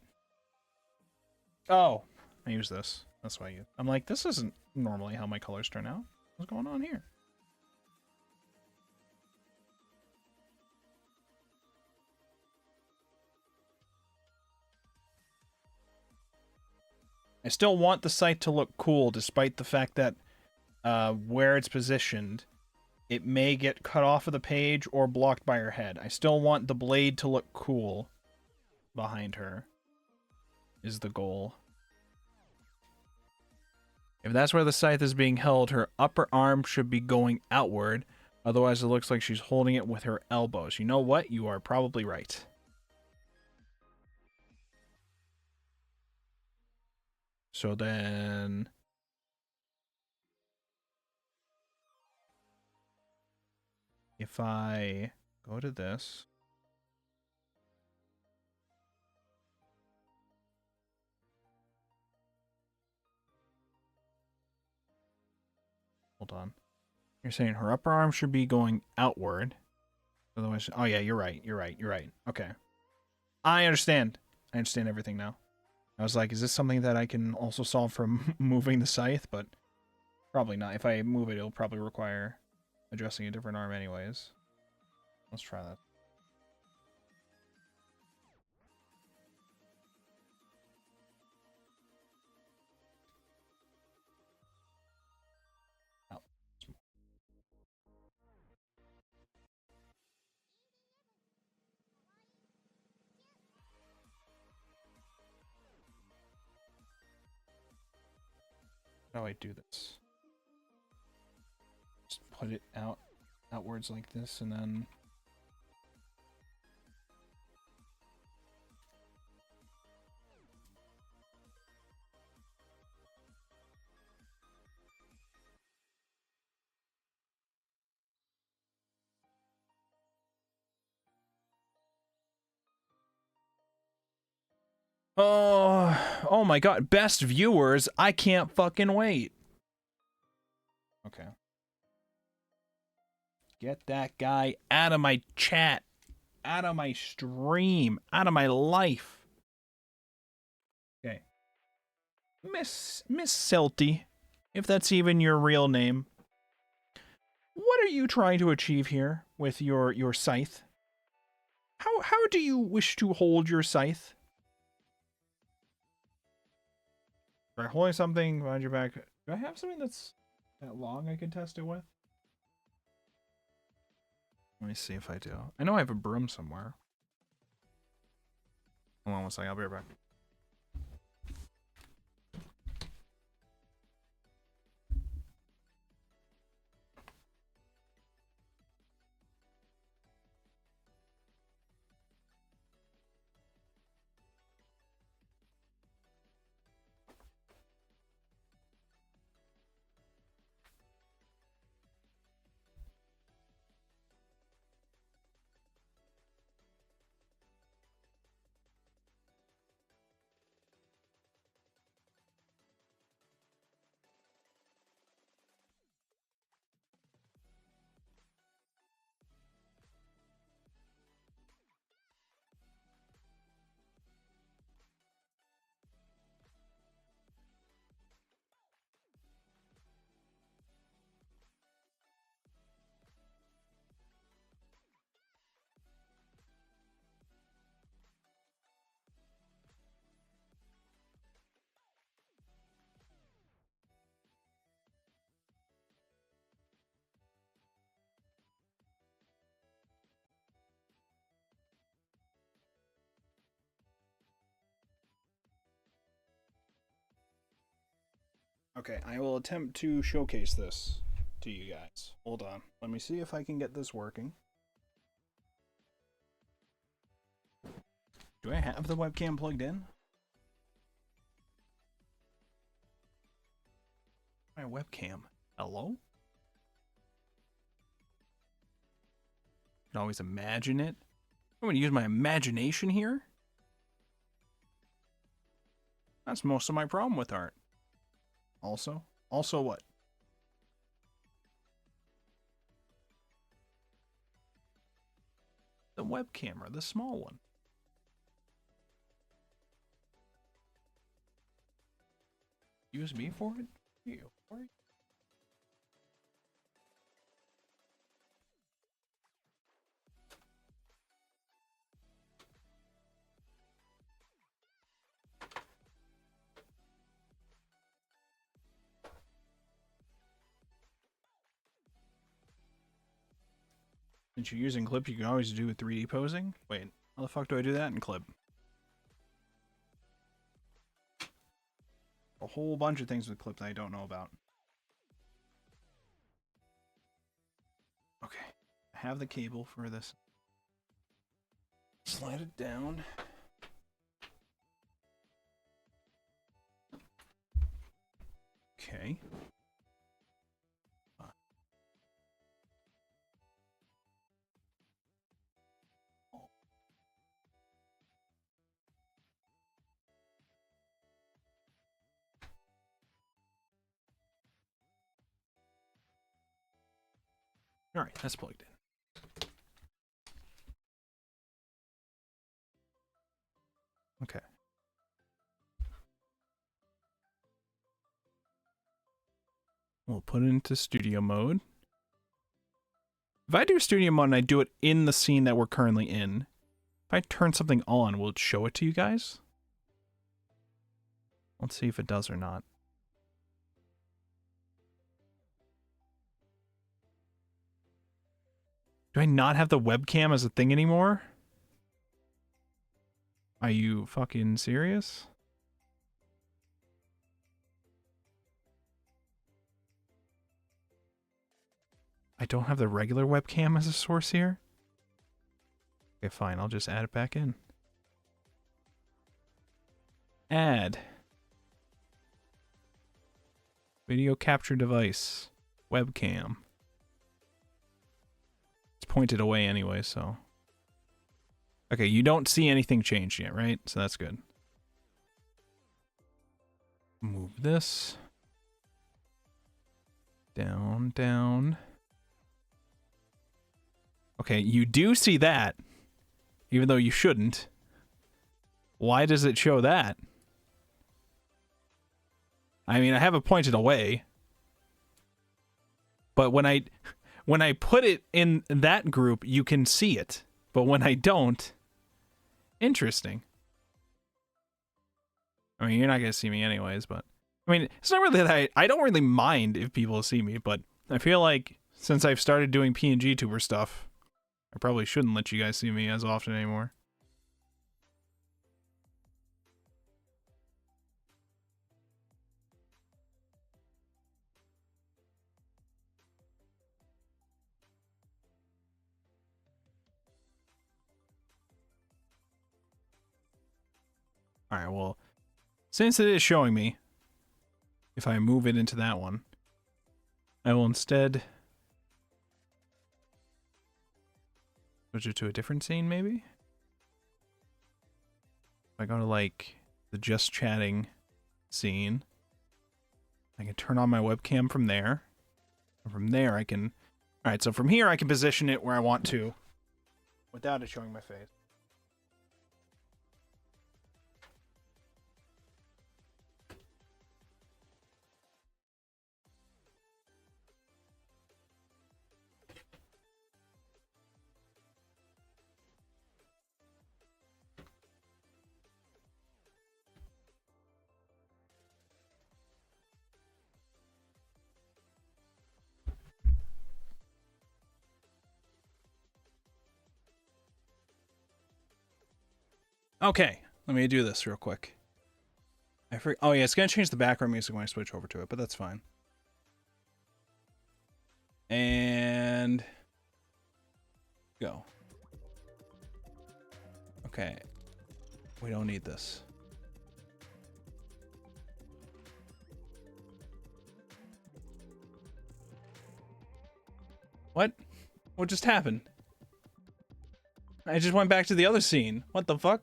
Speaker 1: Oh, I use this. That's why I use... I'm like, this isn't normally how my colors turn out. What's going on here? I still want the site to look cool, despite the fact that where it's positioned, it may get cut off of the page or blocked by her head. I still want the blade to look cool behind her, is the goal. If that's where the scythe is being held, her upper arm should be going outward. Otherwise, it looks like she's holding it with her elbows. You know what? You are probably right. So then... if I go to this... Hold on. You're saying her upper arm should be going outward. Otherwise... Oh yeah, you're right. Okay. I understand. I understand everything now. I was like, is this something that I can also solve from moving the scythe? But probably not. If I move it, it'll probably require adjusting a different arm anyways. Let's try that. Oh. How do I do this? Just put it outwards like this, and then... Oh my god, best viewers, I can't fucking wait. Okay. Get that guy out of my chat, out of my stream, out of my life. Okay. Miss Selty, if that's even your real name. What are you trying to achieve here with your scythe? How do you wish to hold your scythe? By holding something behind your back. Do I have something that's that long I can test it with? Let me see if I do. I know I have a broom somewhere. Hold on one second, I'll be right back. Okay, I will attempt to showcase this to you guys. Hold on. Let me see if I can get this working. Do I have the webcam plugged in? My webcam. Hello? I can always imagine it. I'm going to use my imagination here. That's most of my problem with art. Also what? The web camera, the small one. USB for it? Ew. Since you're using clip, you can always do 3D posing. Wait, how the fuck do I do that in clip? A whole bunch of things with clip that I don't know about. Okay, I have the cable for this. Slide it down. Okay. All right, that's plugged in. Okay. We'll put it into studio mode. If I do studio mode and I do it in the scene that we're currently in, if I turn something on, will it show it to you guys? Let's see if it does or not. Do I not have the webcam as a thing anymore? Are you fucking serious? I don't have the regular webcam as a source here? Okay, fine. I'll just add it back in. Add. Video capture device. Webcam. It's pointed away anyway, so... Okay, you don't see anything changed yet, right? So that's good. Move this. Down, down. Okay, you do see that, even though you shouldn't. Why does it show that? I mean, I have it pointed away. But when I put it in that group, you can see it. But when I don't... Interesting. I mean, you're not going to see me anyways, but... I mean, it's not really that I don't really mind if people see me, but I feel like since I've started doing PNG tuber stuff, I probably shouldn't let you guys see me as often anymore. Alright, well, since it is showing me, if I move it into that one, I will instead switch it to a different scene, maybe? If I go to, like, the just chatting scene, I can turn on my webcam from there. And from there, I can... Alright, so from here, I can position it where I want to, without it showing my face. Okay, let me do this real quick. Oh yeah, it's gonna change the background music when I switch over to it, but that's fine. And go. Okay. We don't need this. What? What just happened? I just went back to the other scene. What the fuck?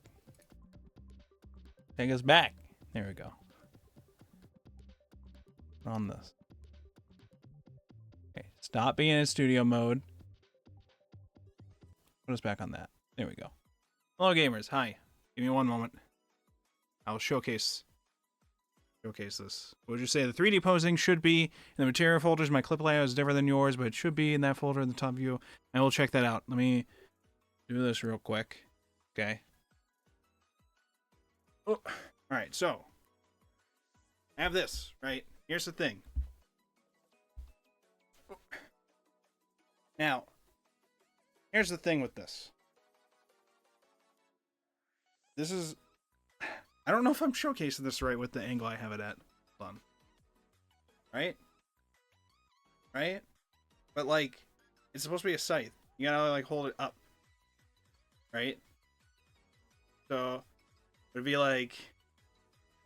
Speaker 1: Take us back. There we go. On this. Okay, stop being in studio mode. Put us back on that. There we go. Hello gamers, hi. Give me one moment. I'll showcase this. What would you say? The 3D posing should be in the material folders. My clip layout is different than yours, but it should be in that folder in the top view. And we'll check that out. Let me do this real quick. Okay. Oh. Alright, so I have this, right? Here's the thing. Now, here's the thing with this. This is... I don't know if I'm showcasing this right with the angle I have it at. Hold on. Right? Right? But, like, it's supposed to be a scythe. You gotta, like, hold it up. Right? So, it'd be like...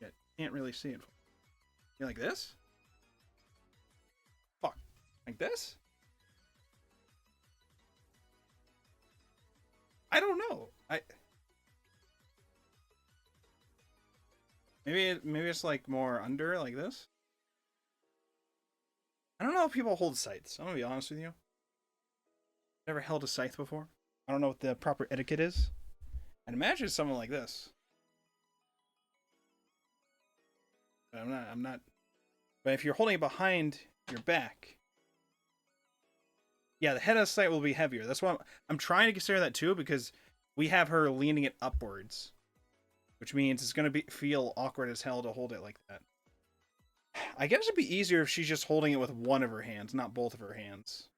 Speaker 1: Yeah, can't really see it. You like this? Fuck. Like this? I don't know. Maybe it's like more under like this. I don't know if people hold scythes. I'm gonna be honest with you. Never held a scythe before. I don't know what the proper etiquette is. I'd imagine it's something like this. But I'm not. But if you're holding it behind your back, yeah, the head of the scythe will be heavier. That's why I'm trying to consider that too, because we have her leaning it upwards, which means it's gonna feel awkward as hell to hold it like that. I guess it'd be easier if she's just holding it with one of her hands, not both of her hands.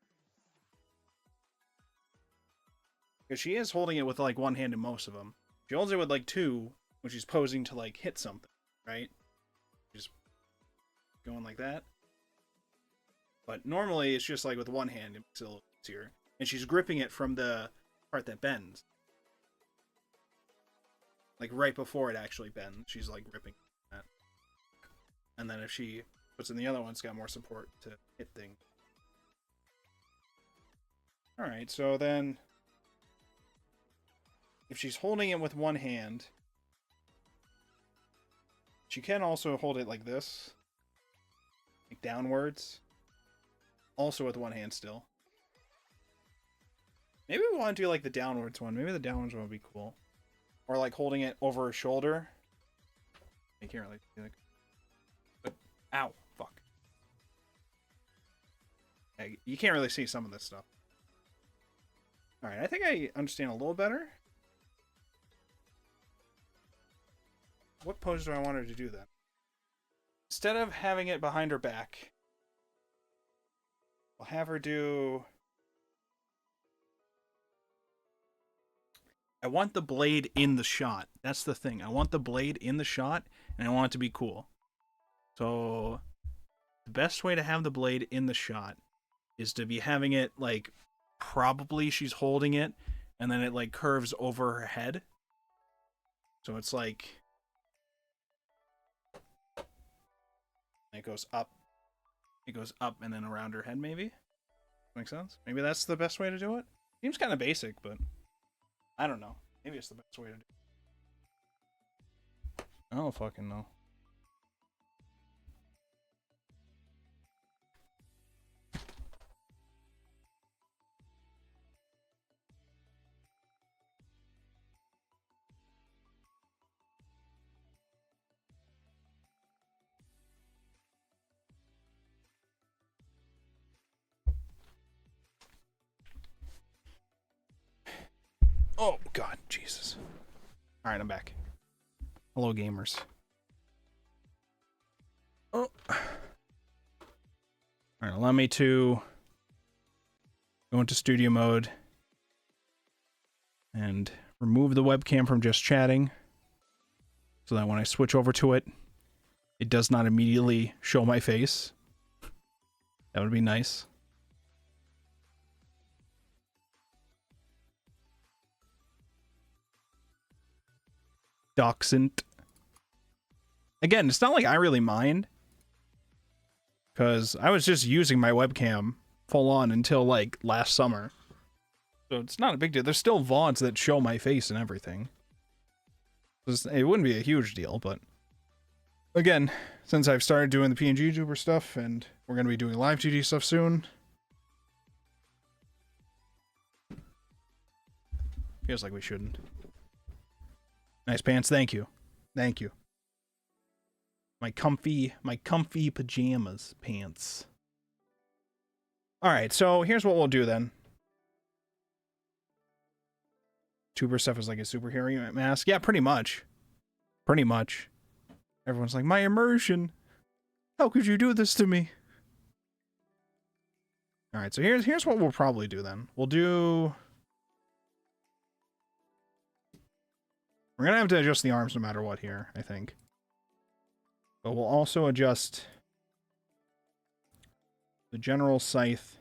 Speaker 1: Because she is holding it with like one hand in most of them. She holds it with like two when she's posing to like hit something, right? Just going like that. But normally it's just like with one hand, it makes it a little easier. And she's gripping it from the part that bends. Like right before it actually bends, she's like gripping that. And then if she puts in the other one, it's got more support to hit things. Alright, so then if she's holding it with one hand, she can also hold it like this. Like downwards. Also with one hand still. Maybe we want to do like the downwards one. Maybe the downwards one would be cool. Or like holding it over her shoulder. I can't really see like. But ow, fuck. Yeah, you can't really see some of this stuff. Alright, I think I understand a little better. What pose do I want her to do then? Instead of having it behind her back, I'll have her do... I want the blade in the shot. That's the thing. I want the blade in the shot, and I want it to be cool. So, the best way to have the blade in the shot is to be having it, like, probably she's holding it, and then it, like, curves over her head. So it's like... It goes up. It goes up and then around her head, maybe? Make sense? Maybe that's the best way to do it? Seems kind of basic, but... I don't know. Maybe it's the best way to do it. I don't fucking know. Oh, God, Jesus. Alright, I'm back. Hello, gamers. Oh. Alright, allow me to go into studio mode and remove the webcam from just chatting so that when I switch over to it, it does not immediately show my face. That would be nice. Dachshund. Again, it's not like I really mind, because I was just using my webcam full on until like last summer. So it's not a big deal. There's still VODs that show my face and everything. It wouldn't be a huge deal, but again, since I've started doing the PNG YouTuber stuff and we're going to be doing live GG stuff soon, feels like we shouldn't. Nice pants, thank you. Thank you. My comfy pajamas pants. Alright, so here's what we'll do then. Tuber stuff is like a superhero mask. Yeah, pretty much. Pretty much. Everyone's like, my immersion. How could you do this to me? Alright, so here's what we'll probably do then. We're gonna have to adjust the arms no matter what here, I think. But we'll also adjust the general scythe.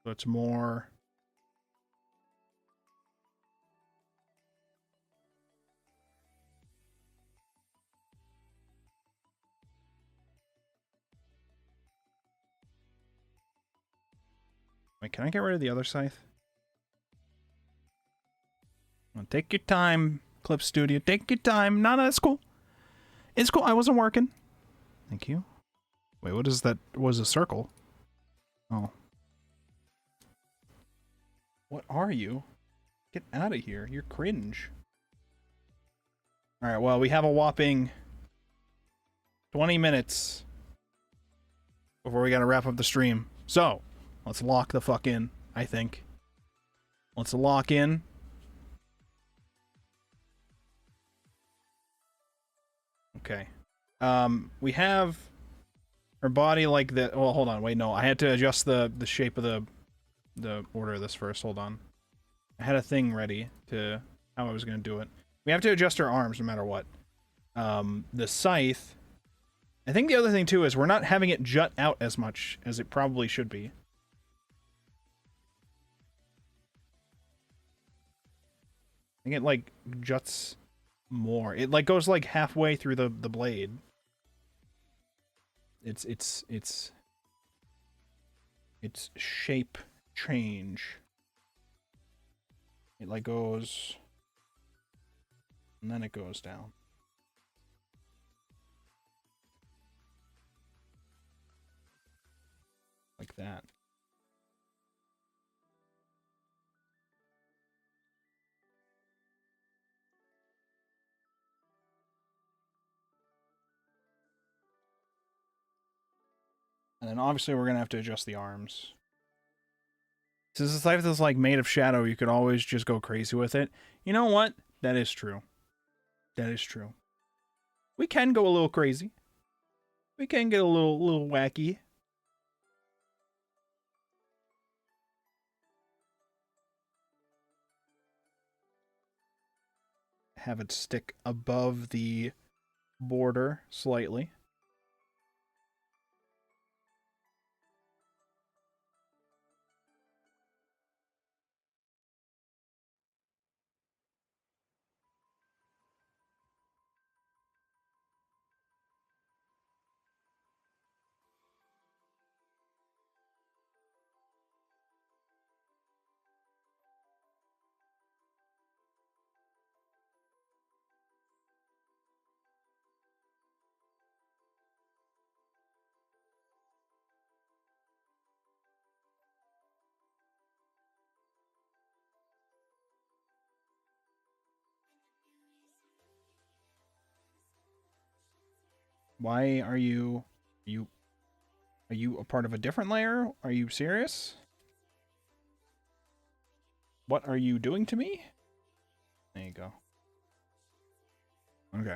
Speaker 1: So it's more... Wait, can I get rid of the other scythe? Well, take your time, Clip Studio. Take your time. No, it's cool. It's cool. I wasn't working. Thank you. Wait, what is that? Was a circle? Oh. What are you? Get out of here. You're cringe. Alright, well, we have a whopping 20 minutes before we gotta wrap up the stream. So, let's lock the fuck in, I think. Let's lock in. Okay. We have her body like the... Well, hold on. Wait, no. I had to adjust the shape of the order of this first. Hold on. I had a thing ready to how I was going to do it. We have to adjust her arms no matter what. The scythe... I think the other thing, too, is we're not having it jut out as much as it probably should be. I think it, like, juts more. It, like, goes, like, halfway through the blade. It's shape change. It, like, goes... And then it goes down. Like that. And then obviously we're gonna have to adjust the arms. Since this life is like made of shadow, you could always just go crazy with it. You know what? That is true. That is true. We can go a little crazy. We can get a little wacky. Have it stick above the border slightly. Why are you a part of a different layer? Are you serious? What are you doing to me? There you go. Okay.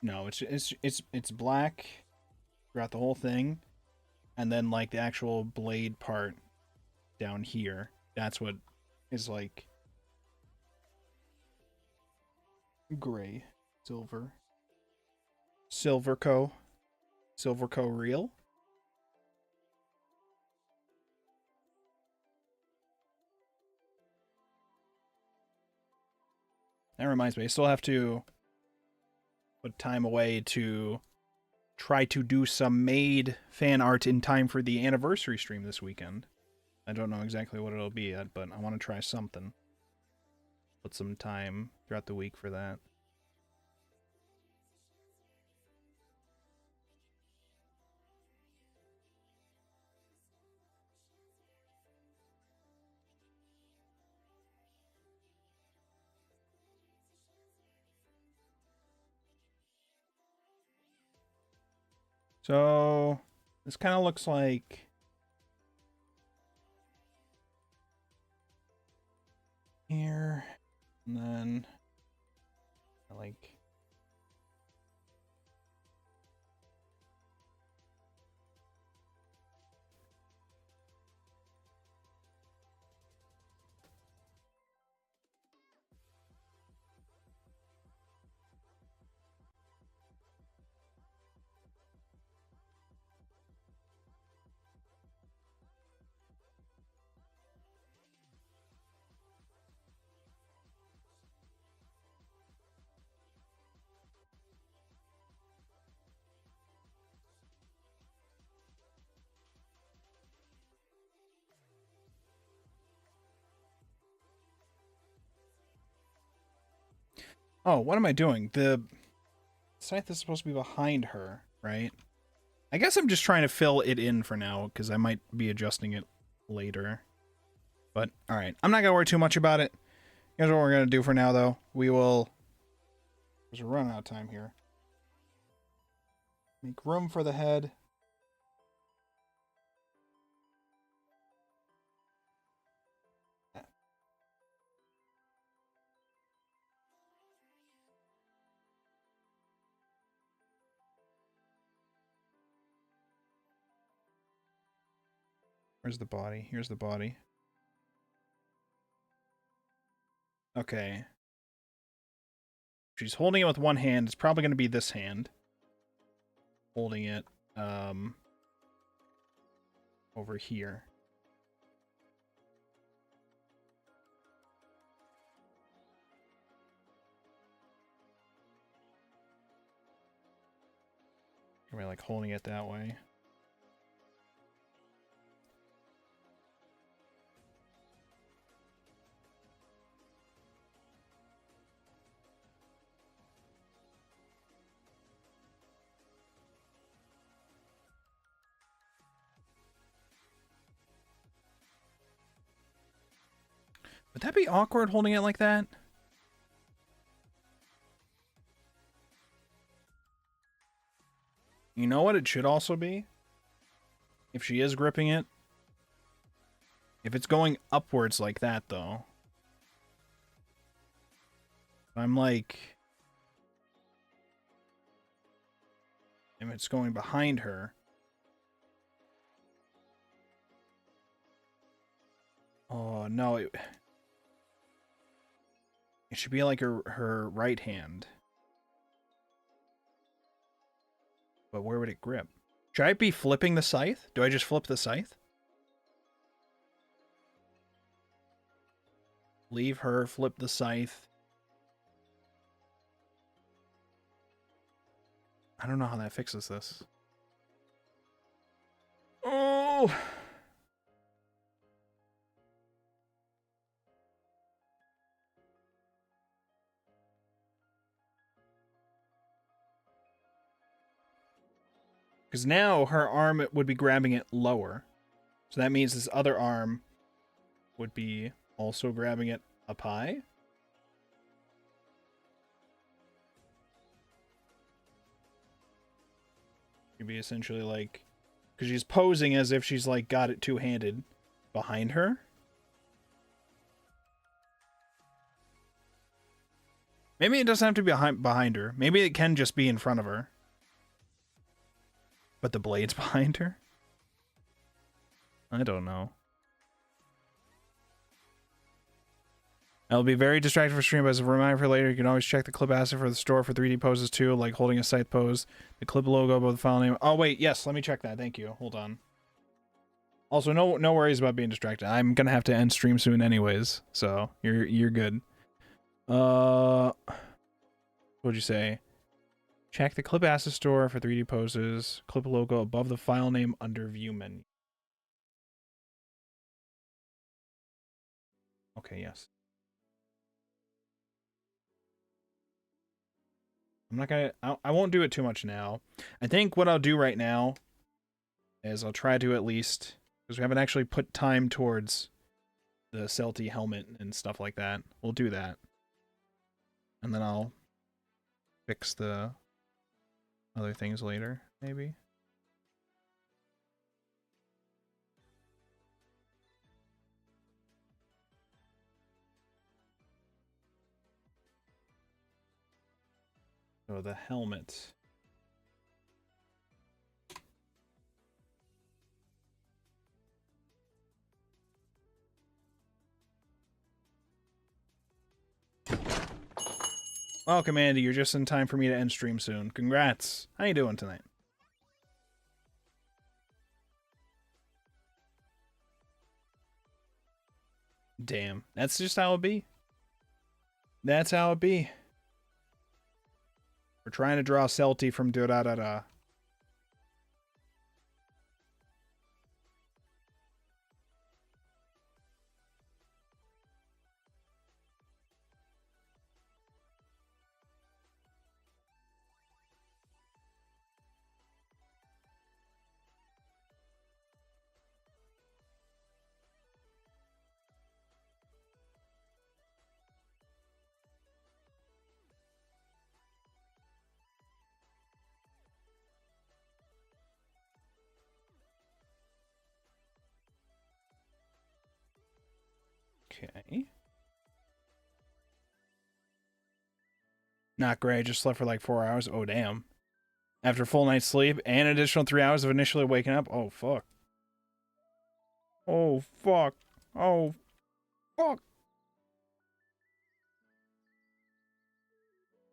Speaker 1: No, it's black throughout the whole thing, and then like the actual blade part down here. That's what is like gray, silver, Silverco, Silverco real. That reminds me, I still have to put time away to try to do some made fan art in time for the anniversary stream this weekend. I don't know exactly what it'll be yet, but I want to try something. Put some time throughout the week for that. So, this kind of looks like here, and then like oh, what am I doing? The scythe is supposed to be behind her, right? I guess I'm just trying to fill it in for now, because I might be adjusting it later. But, alright. I'm not going to worry too much about it. Here's what we're going to do for now, though. We will... Because we're running out of time here. Make room for the head. Where's the body? Here's the body. Okay. She's holding it with one hand. It's probably going to be this hand. Holding it, over here. Maybe like holding it that way. Would that be awkward holding it like that? You know what it should also be? If she is gripping it. If it's going upwards like that, though. I'm like... If it's going behind her. Oh, no. It should be like her right hand. But where would it grip? Should I be flipping the scythe? Do I just flip the scythe? Leave her, flip the scythe. I don't know how that fixes this. Oh! Because now her arm would be grabbing it lower. So that means this other arm would be also grabbing it up high. It'd be essentially like... Because she's posing as if she's like got it two-handed behind her. Maybe it doesn't have to be behind her. Maybe it can just be in front of her. But the blade's behind her? I don't know. I'll be very distracted for stream, but as a reminder for later, you can always check the clip asset for the store for 3D poses too, like holding a scythe pose. The clip logo above the file name. Oh wait, yes, let me check that. Thank you. Hold on. Also, no worries about being distracted. I'm gonna have to end stream soon anyways, so you're good. What'd you say? Check the clip asset store for 3D poses. Clip logo above the file name under view menu. Okay, yes. I'm not gonna... I won't do it too much now. I think what I'll do right now is I'll try to at least... Because we haven't actually put time towards the Celti helmet and stuff like that. We'll do that. And then I'll fix the other things later, maybe. So the helmet. Welcome, Andy. You're just in time for me to end stream soon. Congrats. How you doing tonight? Damn. That's just how it be. That's how it be. We're trying to draw Celti from da-da-da-da. Okay. Not great. Just slept for like 4 hours. Oh, damn. After a full night's sleep and an additional 3 hours of initially waking up. Oh, fuck. Oh, fuck. Oh, fuck.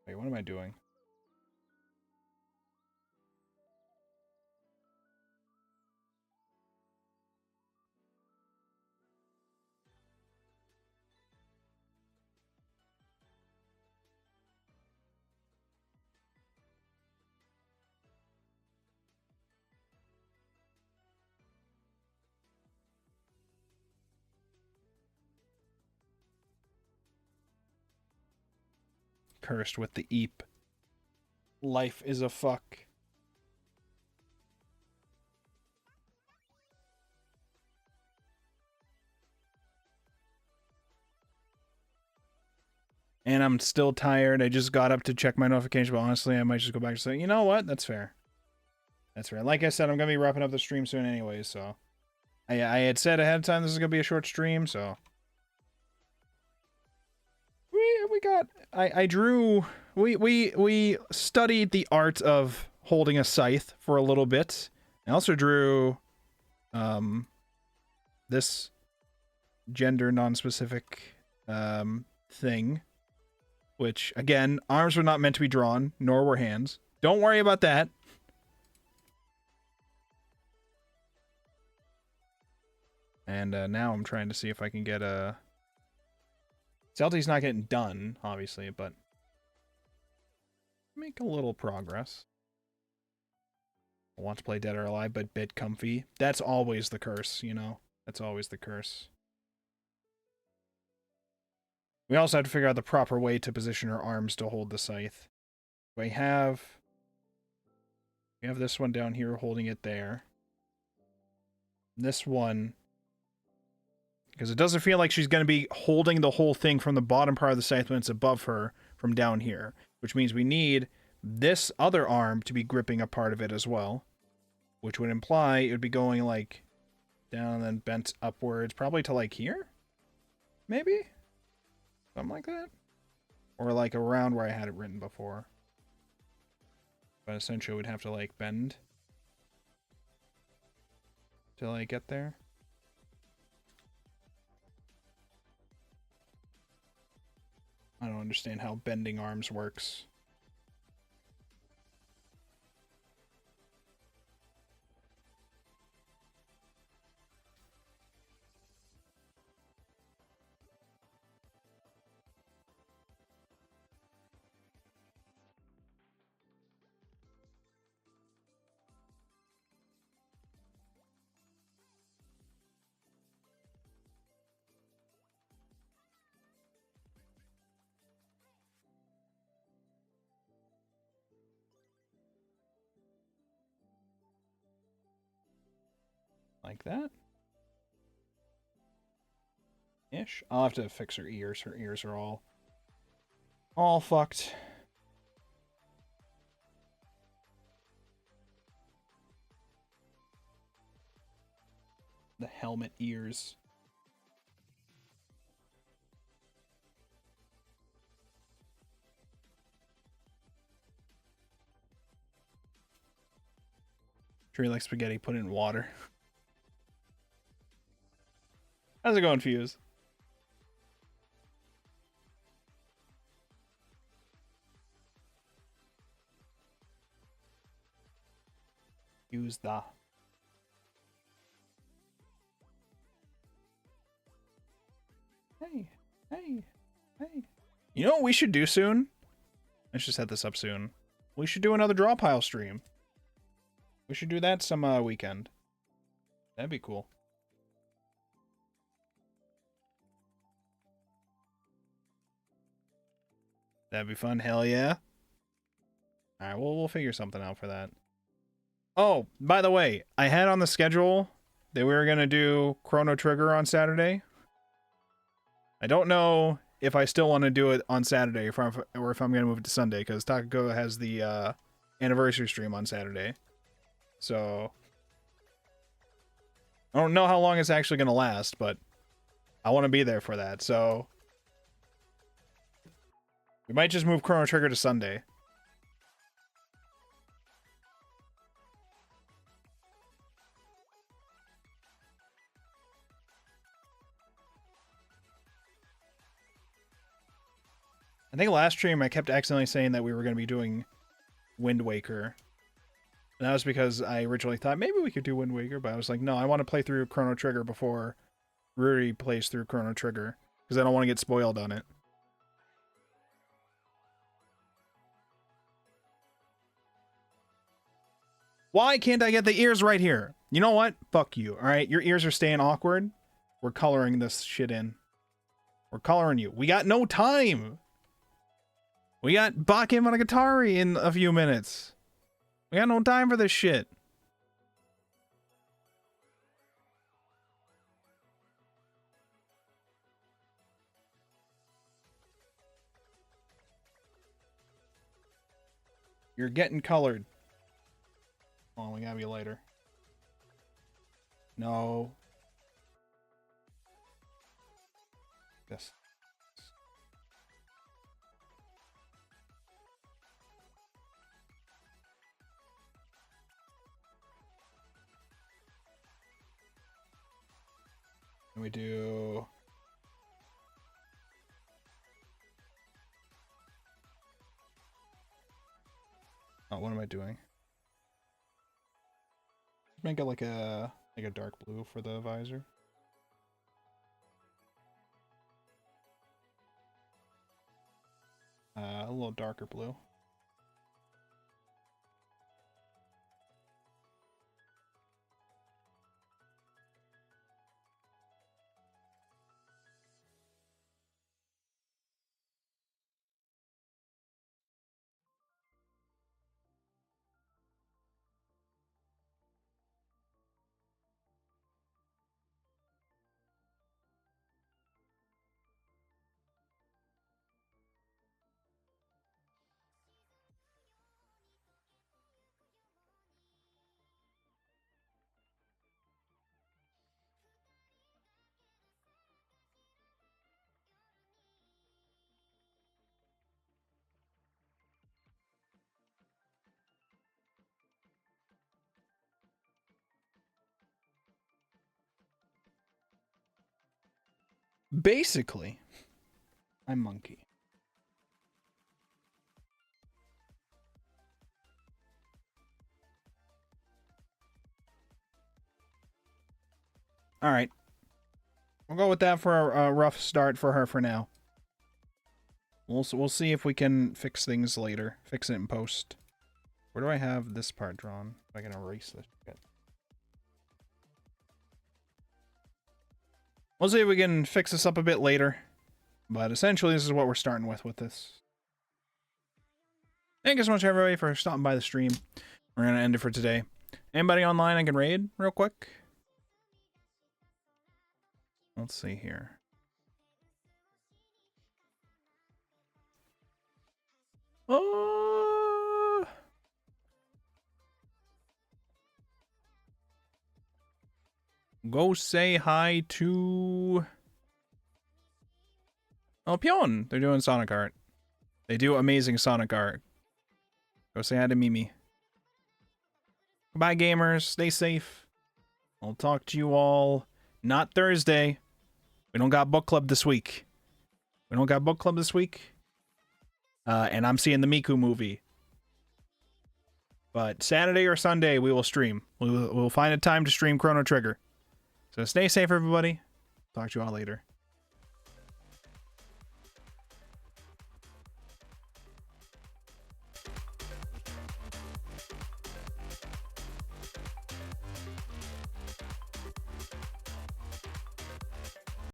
Speaker 1: Wait, what am I doing? Cursed with the eep. Life is a fuck. And I'm still tired. I just got up to check my notification, but honestly, I might just go back and say, you know what? That's fair. That's fair. Like I said, I'm going to be wrapping up the stream soon anyway, so. I had said ahead of time this is going to be a short stream, so. We got... I drew... We studied the art of holding a scythe for a little bit. I also drew... this gender non-specific thing. Which, again, arms were not meant to be drawn, nor were hands. Don't worry about that. And now I'm trying to see if I can get a... Celti's not getting done, obviously, but... make a little progress. I want to play Dead or Alive, but bit comfy. That's always the curse, you know? That's always the curse. We also have to figure out the proper way to position her arms to hold the scythe. We have this one down here holding it there. This one, because it doesn't feel like she's going to be holding the whole thing from the bottom part of the scythe when it's above her from down here, which means we need this other arm to be gripping a part of it as well, which would imply it would be going like down and then bent upwards, probably to like here? Maybe? Something like that? Or like around where I had it written before. But essentially we'd have to like bend to like get there. I don't understand how bending arms works. Like that. Ish. I'll have to fix her ears. Her ears are all fucked. The helmet ears. Sure you like spaghetti, put it in water. How's it going, Fuse? Use the. Hey, hey, hey. You know what we should do soon? Let's just set this up soon. We should do another draw pile stream. We should do that some weekend. That'd be cool. That'd be fun. Hell yeah. Alright, we'll figure something out for that. Oh, by the way, I had on the schedule that we were going to do Chrono Trigger on Saturday. I don't know if I still want to do it on Saturday or if I'm going to move it to Sunday, because Takako has the anniversary stream on Saturday. So, I don't know how long it's actually going to last, but I want to be there for that. So, we might just move Chrono Trigger to Sunday. I think last stream I kept accidentally saying that we were going to be doing Wind Waker. And that was because I originally thought maybe we could do Wind Waker, but I was like, no, I want to play through Chrono Trigger before Ruri plays through Chrono Trigger, because I don't want to get spoiled on it. Why can't I get the ears right here? You know what? Fuck you, alright? Your ears are staying awkward. We're coloring this shit in. We're coloring you. We got no time! We got Bakemonogatari in a few minutes. We got no time for this shit. You're getting colored. Oh, we gotta be lighter. No. This. And we do... Oh, what am I doing? Make it like a dark blue for the visor. A little darker blue. Basically, I'm monkey. All right. We'll go with that for a rough start for her for now. We'll see if we can fix things later. Fix it in post. Where do I have this part drawn? I can erase this shit. We'll see if we can fix this up a bit later. But essentially, this is what we're starting with this. Thank you so much, everybody, for stopping by the stream. We're going to end it for today. Anybody online I can raid real quick? Let's see here. Go say hi to... Oh, Pion! They're doing Sonic art. They do amazing Sonic art. Go say hi to Mimi. Goodbye, gamers. Stay safe. I'll talk to you all not Thursday. We don't got book club this week. And I'm seeing the Miku movie. But Saturday or Sunday, we will stream. We'll find a time to stream Chrono Trigger. So stay safe, everybody. Talk to you all later.